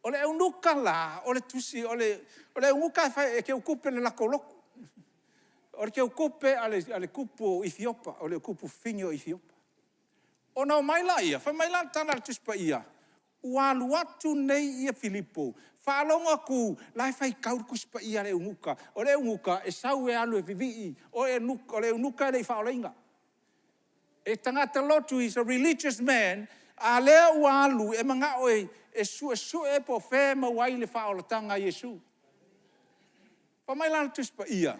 O le eunuka la, o le tusi, o le eunuka e ke ukupe le lako loko. O le ke ukupe ale kupu Ethiopa, o le kupu finyo Ethiopa. O na o mai la ia, wha mai la tana le tuspa ia. Ua luatu nei ia Filipo. Whaalonga ku, lai whai kaur kuspa ia le eunuka. O le eunuka e sau e alu e vivii. O le eunuka e le whaoleinga. E tangata lotu, he's a religious man. A lea ua alu e manga oe e su e po whē mawai le whaolatanga Yesu. Wha mai la tuspa ia.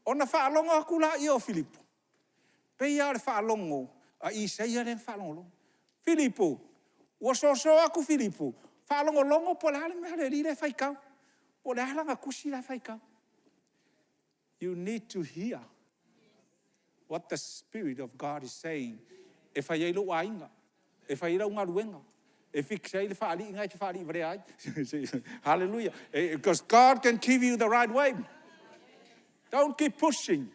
Ona whaalonga aku la ia o Filipo. Peia le whaalongo a Isaia le whaalongo. Filipo, ua soso aku Filipo. Whaalongo longo po le hale mea le ri le whaikau. Po le halanga kusi le whaikau. You need to hear what the Spirit of God is saying. E whai eilu wainga. E whai rau ngā ruenga. E whiksei le whaali ingai te whaali vare ai. Hallelujah. Because God can give you the right way. Don't keep pushing.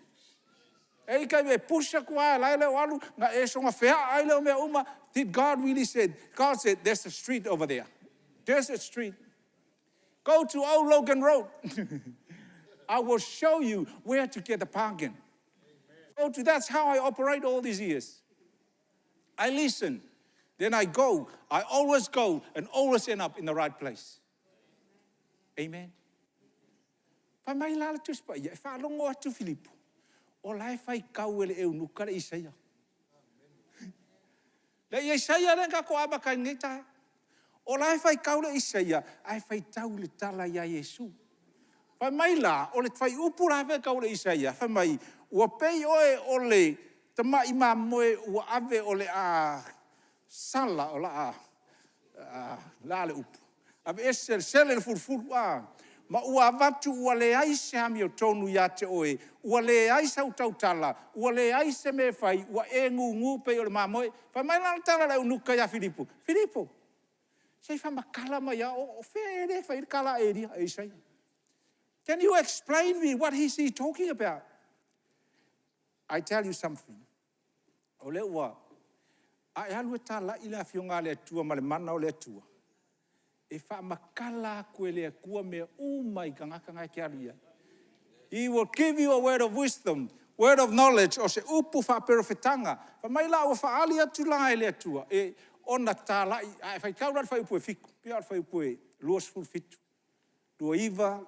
Ei kai me pusha kua lai le walu nga e songa fea ai le me uma. Did God really said? God said there's a street over there. There's a street. Go to Old Logan Road. I will show you where to get the parking. Go to that's how I operate all these years. I listen. Then I go. I always go and always end up in the right place. Amen. Whai mai lala tuspa ia, e whaalongo atu Filipo. O lai whai kau ele eunuka le Isaia. Le Isaia le ka ko abaka ngita. O lai whai kau le Isaia, ai whai tau le tala ia Yesu. Whai mai la, o le whai upu lai whai kau le Isaia. Whai mai, ua pei oe o le tama ima moe ua ave o le sala o la le upu. Ave ese sele le furfuru ma ua vatu ua le aise hami o tonu ia te oe. Ua le aise au tautala. Ua le aise me whai. Ua e ngu pe o le mamoe. Whai mai lana tala le unuka ia Filipo. Filipo, sei wha makala mai a o where whai kala e ria e sei. Can you explain me what is he talking about? I tell you something. O le ua, a e alu e tala i le afionga le atua ma le mana o le atua. E wha makala koe lea kua mea umai ka ngaka ngai ke aria. He will give you a word of wisdom, word of knowledge, o se upu wha perofetanga. Wha mai la o wha ali atu la e lea tua. E ona tā lai, ai whai kaurad whai upu e whiku, pia whai upu e luas ful fitu. Dua iwa.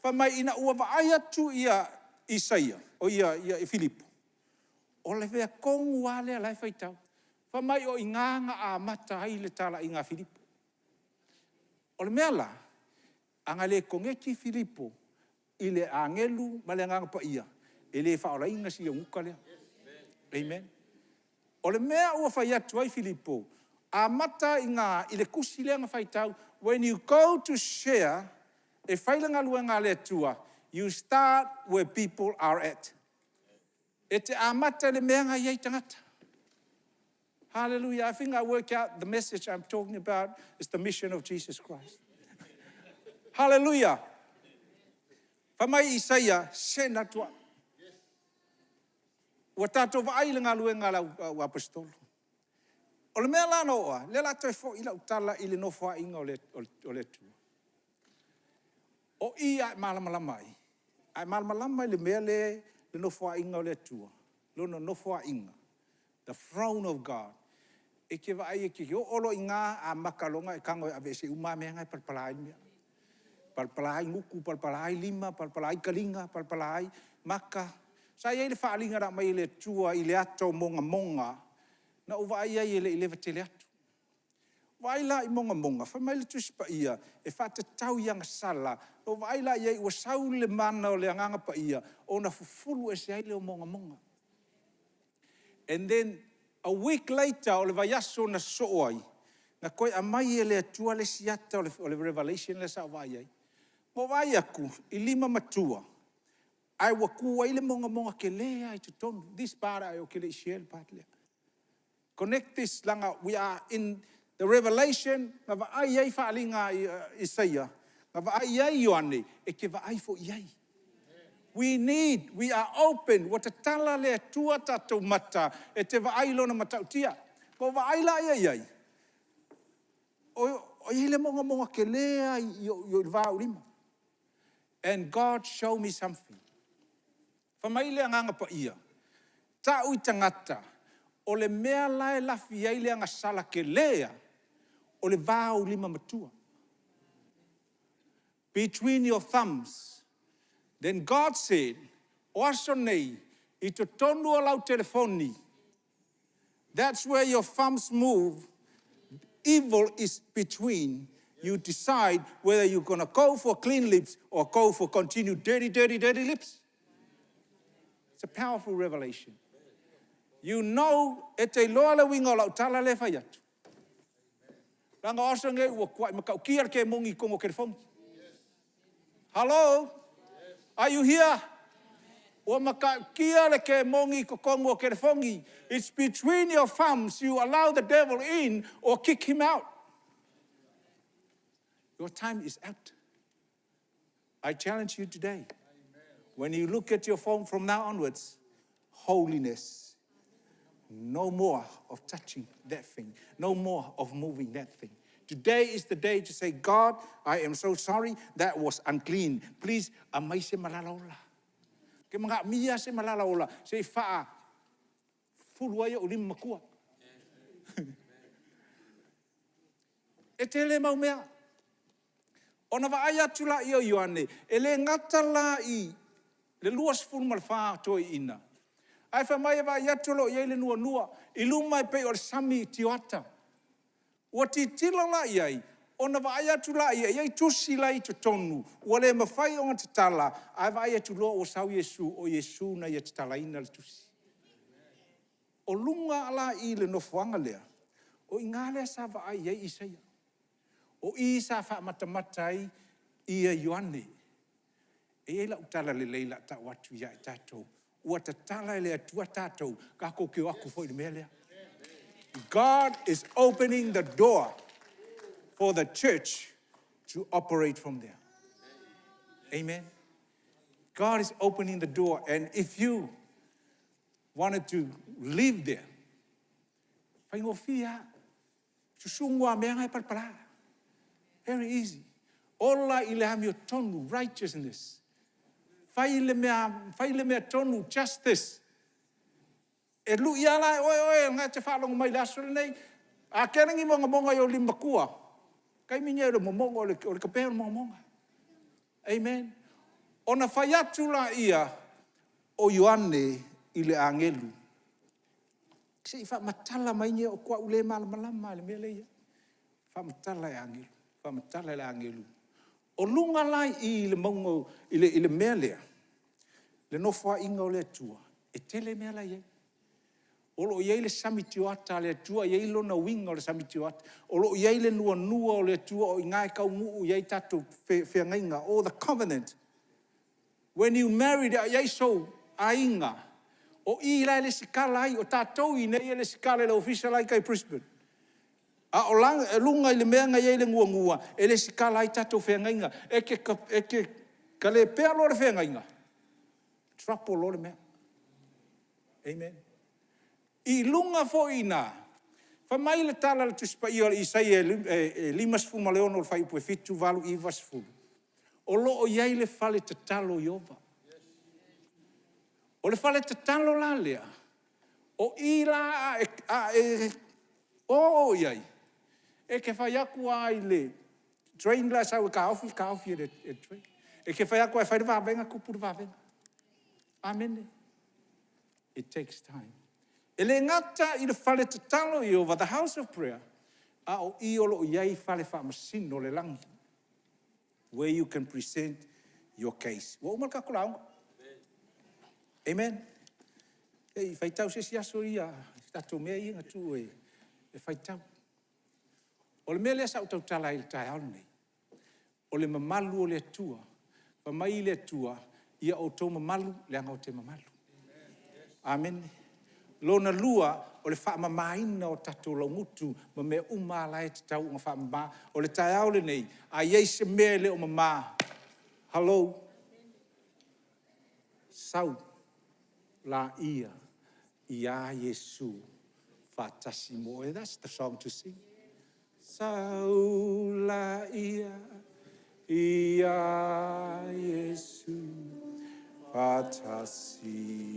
Whamai ina ua vaai atu ia Isaia, o ia Filipo. O le vea kongu wale alai whaitau. Whamai o inganga a mata ai le tala i ngā Filipo. O le mea la, anga le kongeki Filipo, i le angelu ma le nganga pa ia. E le whaora inga si o nguka lea. Amen. O le mea ua whai atu ai Filipo, a mata i le kusi lea ngā whaitau, when you go to share, e whailanga lua ngā lea tua, you start where people are at. E te amata le mea ngai ei tangata. Hallelujah. I think I work out the message I'm talking about is the mission of Jesus Christ. Hallelujah. Whamai Isaia, sena tua. Ua tātou vaai le ngā lue ngā lau apostolo. O le mea lana oa, le la toi fo i lau tala i le nofua inga o le tua. O i ai malamalamai. Ai malamalamai le mea le nofua inga o le tua. Lono nofua inga. The throne of God. E ke vaai e ke o olo i ngā a makalonga e kango e ave se uma mea ngai palpalai mea. Palpalai nguku, palpalai lima, palpalai kalinga, palpalai maka. Sa iei le whaalinga ra mai le tua i le ato monga. Na o vaai ai i le vatele atu. Vai la i monga. Whamai le tusipa ia. E whata tau ianga sala. O vai la iei ua sau le mana o le anganga pa ia. O na fufulu e se ai le o monga. And then a week later, o le vaiaso na soai. Na koe amai e le atua le siata o le Revelation le sa vai ai. Mo vai aku, i 5 matua. Ai wakua i le monga ke lea i tutonu. This part ai o ke le isiel part lea. Connect this langa. We are in the Revelation. Nga vaai ai whaalinga Isaia. Nga vaai ai Ioane. E ke vaai fo iai. We are open. Wa te tala lea tua tatou mata. E te vaai lona matautia. Ko vaai la iai. O i le monga ke lea i o vau lima. And God showed me something. Whamai lea nganga pa ia. Ta ui tangata. O le mea lae lafi ai lea ngasala ke lea. O le vau lima matua. Between your thumbs. Then God said, o aso nei, I to tonu o lau telefoni. That's where your thumbs move. Evil is between. You decide whether you're going to go for clean lips or go for continued dirty lips. It's a powerful revelation. You know, e te loa le winga o lau tala le whai atu. Ranga aso nge ua kuai makau kia ke mongi kongo kerefongi. Hello? Are you here? Ua makau kia le ke mongi kongo kerefongi. It's between your thumbs. You allow the devil in or kick him out. Your time is out. I challenge you today. When you look at your phone from now onwards, holiness. No more of touching that thing. No more of moving that thing. Today is the day to say, God, I am so sorry, that was unclean. Please, amai se malalaola. Ke mga mia se malalaola. Se faa. Fuluaya ulim makua. E te le mau mea. Ona vaai atu la i o Ioane. E le ngata la i. Le luas fulu malwha toi ina. Ai whamai e vai atu lo i le nua. I lumai pe o le sami tioata. Ua ti tilo la i ai. Ona vaai atu la i ai. Ai tusi la i to tonu. Ua le mawhai o ngata tala. Ai vai atu lo o sau Yesu. O Yesu na i te tala ina le tusi. O lunga ala i le nofuanga lea. O ingale sa vaai ai Isaia. O i sa wha matamatai i a Ioane. E la utala le leila ta watu ia e tātou. Ua ta tala le atua tātou. Ka kōkeo aku fo i le mea lea. God is opening the door for the church to operate from there. Amen. God is opening the door. And if you wanted to live there, whaingofia, susungwa mea ngai palpala. Very easy. Ola i le hamio tonu, righteousness. Fai le mea tonu, justice. E lu ia lai, oe, ngā te whaalonga mai laso le nei. A kerangi monga i o lima kua. Kai minya e le momonga o le kapea o monga. Amen. Ona whai atu la ia o Ioane i le angelu. Se i whamatala mai nge o kua ule malamalama le mele ia. Whamatala e angelu. Whamatala le angelu. O lunga lai i le maungo i le mele. Le nofua inga o le tua. E tele mea lai ia. Olo iai le samitio ata le tua, iai lona winga o le samitio ata. Olo iai le nua o le tua o ingai kau ngu iai tatu whiangainga. Oh, the covenant. When you married, iai so ainga. O I lai le sikala ai, o tātou I nei le sikala le official ai kai Brisbane. A o lunga I le mea ngai iai le ngua. E le sikala ai tātou whiangainga. E ke ka le pea lo le whiangainga. Trapo lo le mea. Amen. I lunga fo ina. Fa mai le tala le tuspa I o Isai e limas fuma leono le fai pue fitu valu I vas fulu. O lo o iai le fale te talo Iova. O le fale te talo la lea. O I la o iai. E ke fai aku ai le. Train la sa ka ofi e train. E ke fai aku ai fai de vavenga kupu de vavenga. Amen. It takes time. Ele ngata I le fale te talo Iova, the house of prayer. A o I olo o iai fale wha masino le langi. Where you can present your case. Wa umal ka kulaunga. Amen. Ei, fai tau se siaso ia. Tato mea inga tu e fai tau. O le mea lea sa utau tala I le tai alu nei. O le mamalu o le tua. Pa mai le tua. Ia o tau mamalu, le anga o te mamalu. Amen. Lona lua, o le wha mamaina o tato laugutu, ma mea umala e te tau unga wha mama. O le tai au le nei, a iei se mea le o mama. Hello. Sau. La ia. Ia Yesu. Fatasimo. That's the song to sing. Sau la ia. Ia Yesu. Fatasimo.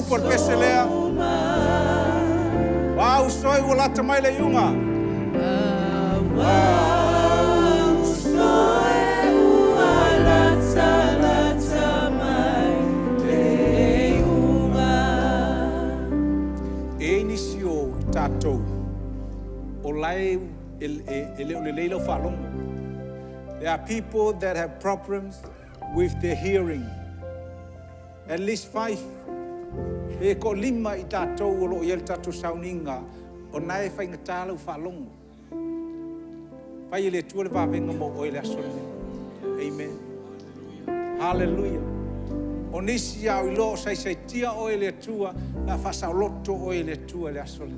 Por peselea. Wow, soy ulata mai le yunga. Wow, soy ulata mai le yunga. E inisio tato. O lai ele leilo falongo. There are people that have problems with their hearing. At least 5. E ko lima I tātou o lo iel tātou sauninga o nai whai ngata lau whalongo. Whai ele tua le wawenga mo o ele asole. Amen. Hallelujah. O nisi au I lo sai tia o ele tua na whasau loto o ele tua le asole.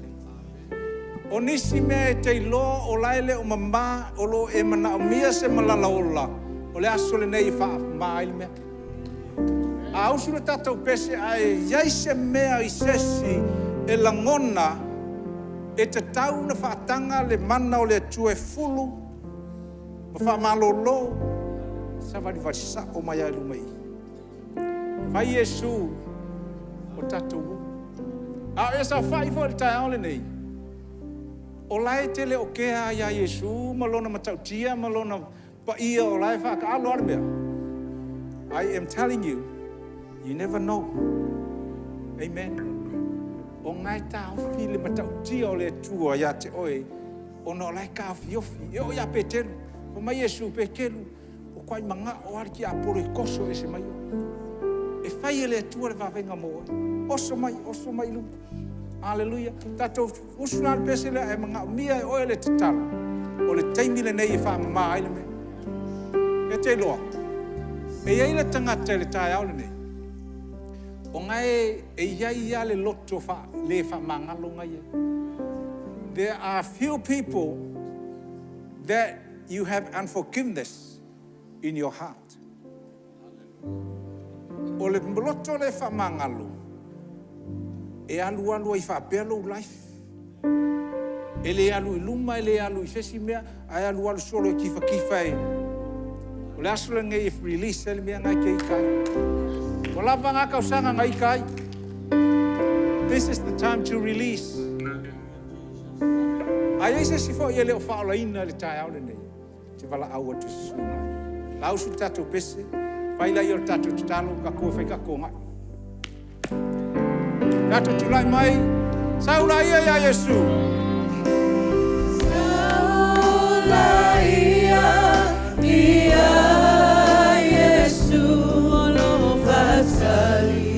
O nisi mea e te lo o laile o mama o lo e mana o mia se malala ola. O le asole nei wha maile mea. A usura tātou pese ai iai se mea I sesi e langona e te tau na whaatanga le mana o le atua e fulu ma whaamalolo sa wari sa o mai ai lumai. Whai Yesu o tātou. A e sa whai fo le tai aole nei. O lai te le o kea ia Yesu malona matautia malona pa ia o lai whaka alo armea. I am telling you, you never know. Amen. O ngai tau fili matau tia o le tua ia te oe. O no lai ka fiofi. E o ia petelu. O mai Yesu pekelu. O kwai manga o arki a poro I koso e se mai o. E fai e le tua le wawenga mo oe. Oso mai lu. Hallelujah. Tato usunar pese le e manga mia e oe le te tala. O le teimi le nei e wha mama aile me. E te loa. E iei le tangata le tai au le nei. O ngai e iai ia le loto le wha mangalo ngai. There are few people that you have unforgiveness in your heart. O le moloto le whamangalo. E alu ai whapelo life. E le alu I luma, e le alu I sesi mea, ai alu solo I kifa e. O le asula ngai if release ele mea ngai kei kai. O lava ngā kausanga ngai kai. This is the time to release. Ai eise si fo I leo whaolaina le tai au le nei. Te wala aua tu se suna. Lau su tato pese, whaila I o tato tutalo, ka koe whai ka konga. Tato tulai mai, saula ia ia Yesu. Saula ia Yesu, lo fatali.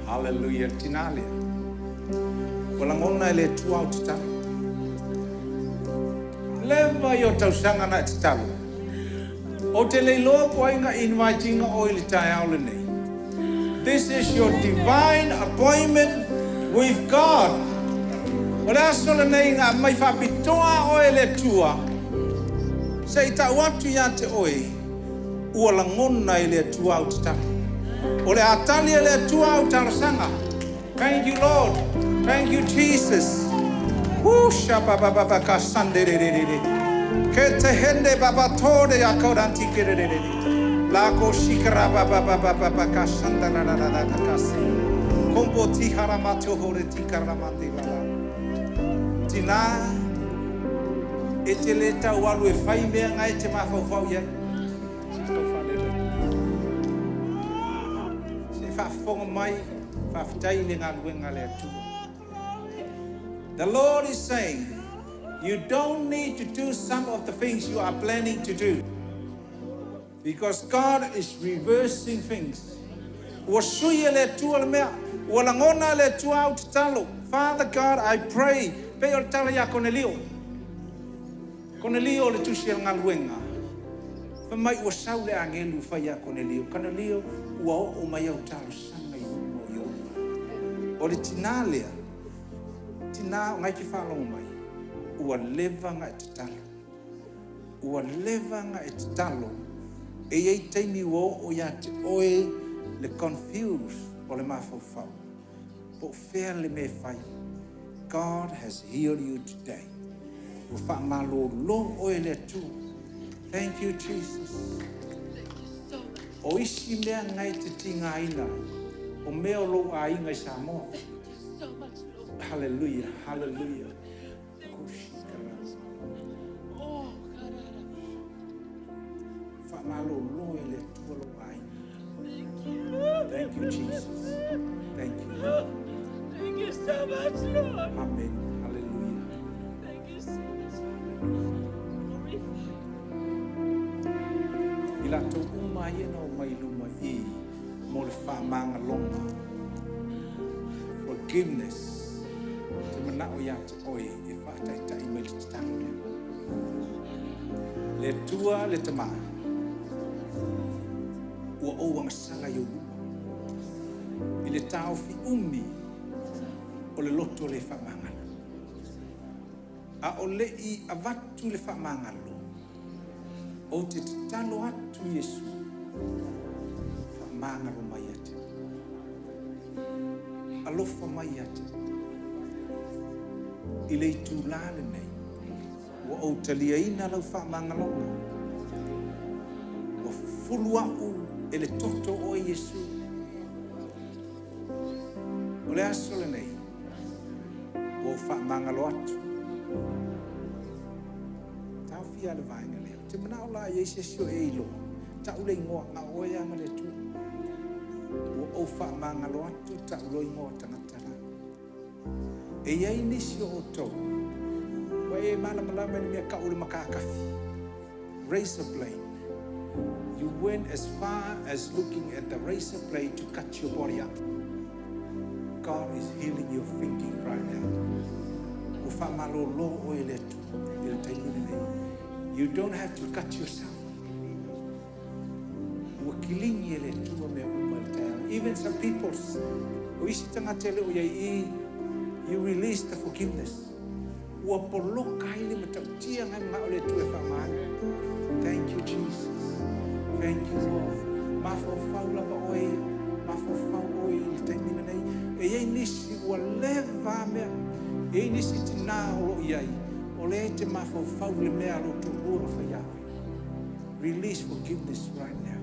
Hallelujah, tinalia. Walangona ele tu au tita. Leva yo tausanga na tita. O te leilo po inga inviting oil tai au nei. This is your divine appointment with God. Wala solo nei nga mai fa pitoa oil e tua. Sei ta watu ya te oi. Walangona ele tu au tita. Ole atali ele tua au tarasanga. Thank you, Lord. Thank you, Jesus. Woo, shaba baba baka sande de de de. Kete hende baba tode akodanti kere de de. Lako shikara baba baba baka sanda na na na na kasi. Kombo ti haramato hore ti karamati baba. Tina eteleta walu e fai mea ngai te mafau ya. The Lord is saying, you don't need to do some of the things you are planning to do. Because God is reversing things. Father God, I pray. Cornelio le tusiel ngaluenga. Famai o saule angelu faya Cornelio. Cornelio ua o mai au talo sanga I mo yo. O le tinalia. Tina ngai ki whalongo mai. Ua leva nga e talo. Ua leva nga e talo. E ei teimi o ia te oe le confuse o le mafau. Po fea le me fai. God has healed you today. Ua whaamalo lo oe le tu. Thank you, Jesus. O isi mea ngai te tinga ina. O mea lo a inga I Samoa. Hallelujah, hallelujah. Oh, karara. Whamalo lo ele tualo ai. Thank you. Thank you, Jesus. Thank you. Thank you so much, Lord. Amen. Hallelujah. Thank you so much. luma I mo le whamanga longa. Forgiveness. Te mana o ia te oi e whātai tai mai le te tango lea. Le tua le te maa. Ua ouanga sanga i o luma. I le tau fi umi o le loto le whamangala. A o le I avatu le whamangalo. O te talo atu Yesu. Whamangalo mai ate. Alofa mai ate. I le tūlale nei. Ua o talia ina lau whamangalonga. Ua fulua u e le toto o Yesu. O le aso le nei. Ua whamangalo atu. Tau fia le vaenga leo. Te mana o la Yesu sio e ilo. Tau le ingoa ngā oe anga le tu. Ua o whamangalo atu tau lo ingoa tangatara. E iai nisi o tau. Wa e malama ni mea ka ule makakafi. Razor blade. You went as far as looking at the razor blade to cut your body up. God is healing your thinking right now. Ufa malo lo o eletu. You don't have to cut yourself. Wakilingi eletu me umalta. Even some people, uisi tangatele o yai you release the forgiveness. Ua poloka ile matautia ngai ma ole tu e whamanga. Thank you, Jesus. Thank you, Lord. Mafo faula ba oi, mafo fau oi le taimina nei. E iei nisi ua leva mea. E iei nisi tina o iai. O le te mafo fau le mea lo tu ura whaiawe. Release forgiveness right now.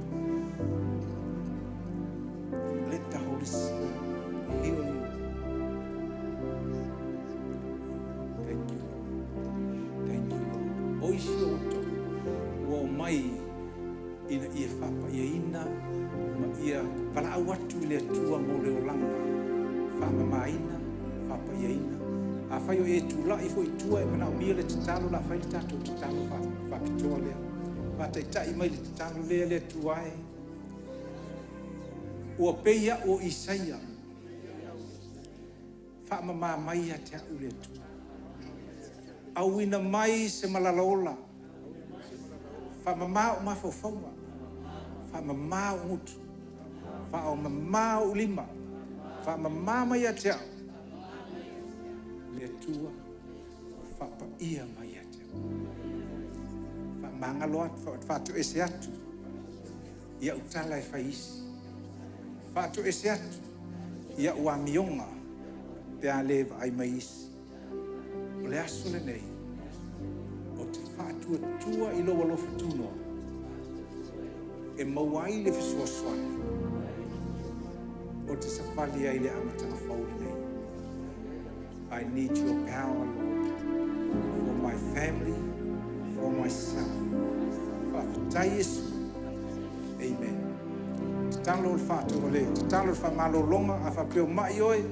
Let the Holy Spirit heal you. Oisi o tau, ua mai ina ia whapa ia ina, ma ia wala au atu le atua mo le olanga, whama maina, whapa ia ina. A whai o e tūla i fo i tua e mana o mia le tatalo la whai le tato tatalo whapitoa lea. Whatai tai mai le tatalo lea le atua e. Ua peia o Isaia, whama maa mai a te au le atua. Auina mai se malalaola. Whamamau mawhawhaua. Whamamau ngutu. Whamamau lima. Whamamau mai a te au. Le tua. Whapa ia mai a te au. Whamangalo atu. Whatu ese atu. Ia utala e whaisi. Whatu ese atu. Ia ua mionga. Te a leva ai maisi. O le aso le nei, o te whātua tua I loa lofa tūnoa, e mauai le whasuaswani, o te sawali ai le amatanga whaure nei. I need your power, Lord, for my family, for myself. Whawhatai Yesu. Amen. Te talo le whātua le, te talo le whamalo longa, a whapeo mai oi,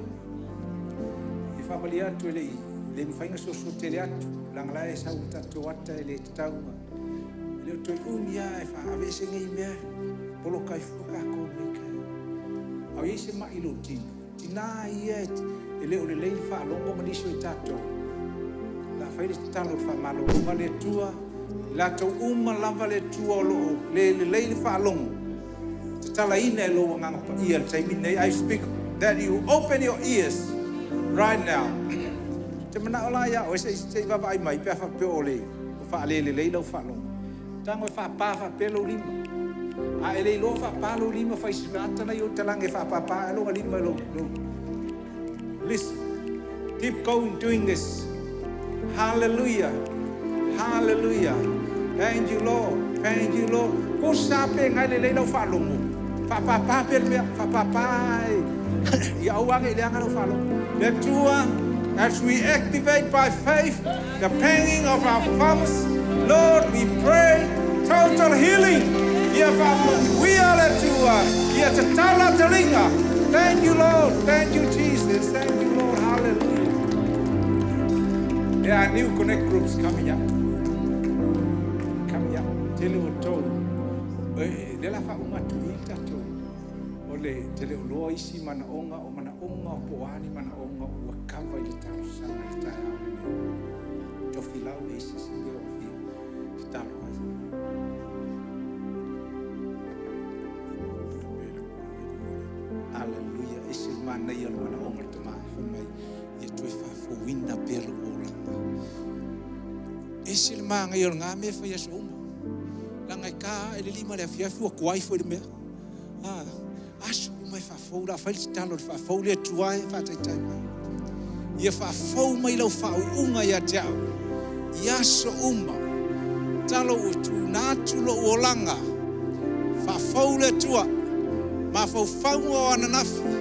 I whamali atu e le I. Le mwhainga soso te le atu, langala e sau tato wata e le te taunga. Le o toi unia e whaavese ngai mea, poloka I fuka ko meka. Au eise mai lo tino, tina ia e le o le leili wha longo maniso I tato. La whaile te talo wha malo longa le tua, la tau lava le tua o loo, le leili wha longo. Te tala ina e lo nganga pa ia le taimine. I speak that you open your ears right now. Te mana ola ia, o ese te vava ai mai, pia whapeo o le, o wha alele lau whalong. Tango e whapā whapelo lima. A ele lo whapā lo lima, whaisingata na I o talang e whapapā, e longa lima lo. Listen, keep going doing this. Hallelujah, hallelujah. Thank you, Lord, thank you, Lord. Ko sape ngai le lau whalongo. Whapapā per mea, whapapā. Ia auange le anga lau whalongo. Le tua, as we activate by faith the pain of our thumbs, Lord, we pray total healing. We are at Tala Talinga. Thank you, Lord. Thank you, Jesus. Thank you, Lord. Hallelujah. There are new connect groups coming up. Coming up. Tell you what told. Le la fa uma tuita to. Ole tele loa isi mana onga o poani mana onga o wakava i le taro sana i tae au le to filau le isi si o fi taro ai. Aleluia, isi mana i mana onga te mai fa mai i tue fa fo wina pelu o langa. Isi le manga i ngā me fa yaso uma. Langa i ka e le lima le afiafi wa kuai fo i le mea. Aso mai fa fou la fai talo fa fou le tuai fa tai tai mai. Ia fa fou mai lau fa unga ia tau. Ia so uma. Talo o tu natu lo olanga. Fa fou le tua. Ma fou fau o ananafi.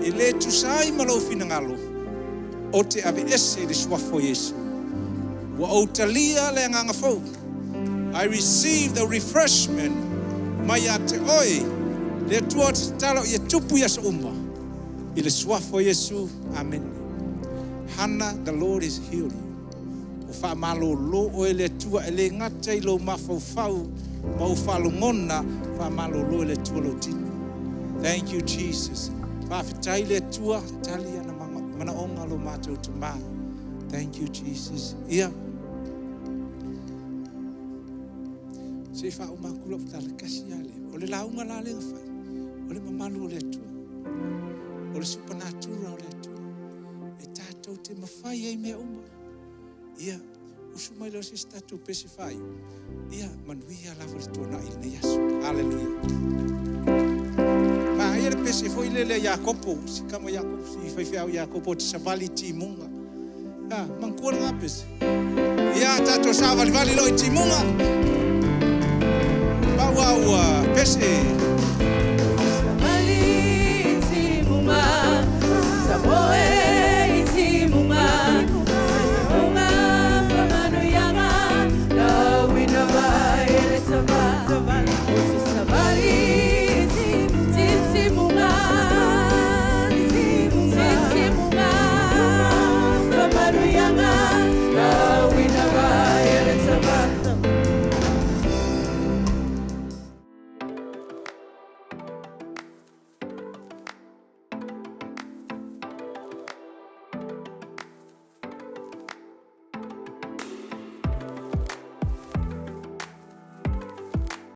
E le tu sai ma lau fina ngalo. O te ave ese le suafo Yesu. Wa o talia le nganga fou. I received the refreshment. Mai a te oi. Le tua te talo ia tupu ia sa umma. I le suafo Yesu. Amen. Hana, the Lord is healing. O wha malo lo o le tua e le ngata i lo mawhau mau whalungona wha malo lo le tua lo tini. Thank you, Jesus. Wha whitai le tua tali ana mana onga lo mātou te mā. Thank you, Jesus. Ia. Se wha umakula putale kasi ale. O le launga la le ngawhai. O le mamalu o le tua. O le supernatural o le tua. E tātou te mawhai ei mea uma. Ia, usu mai leo se tātou pese whai. Ia, manuia lava le tua na il ne yasu. Hallelujah. Ma ia le pese foi le Iakopo. Si kama Iakopo, si whaiwhiau Iakopo te savali ti munga. Ia, mankua ngā pese. Ia, tātou savali vali loi ti munga. Pau au pese.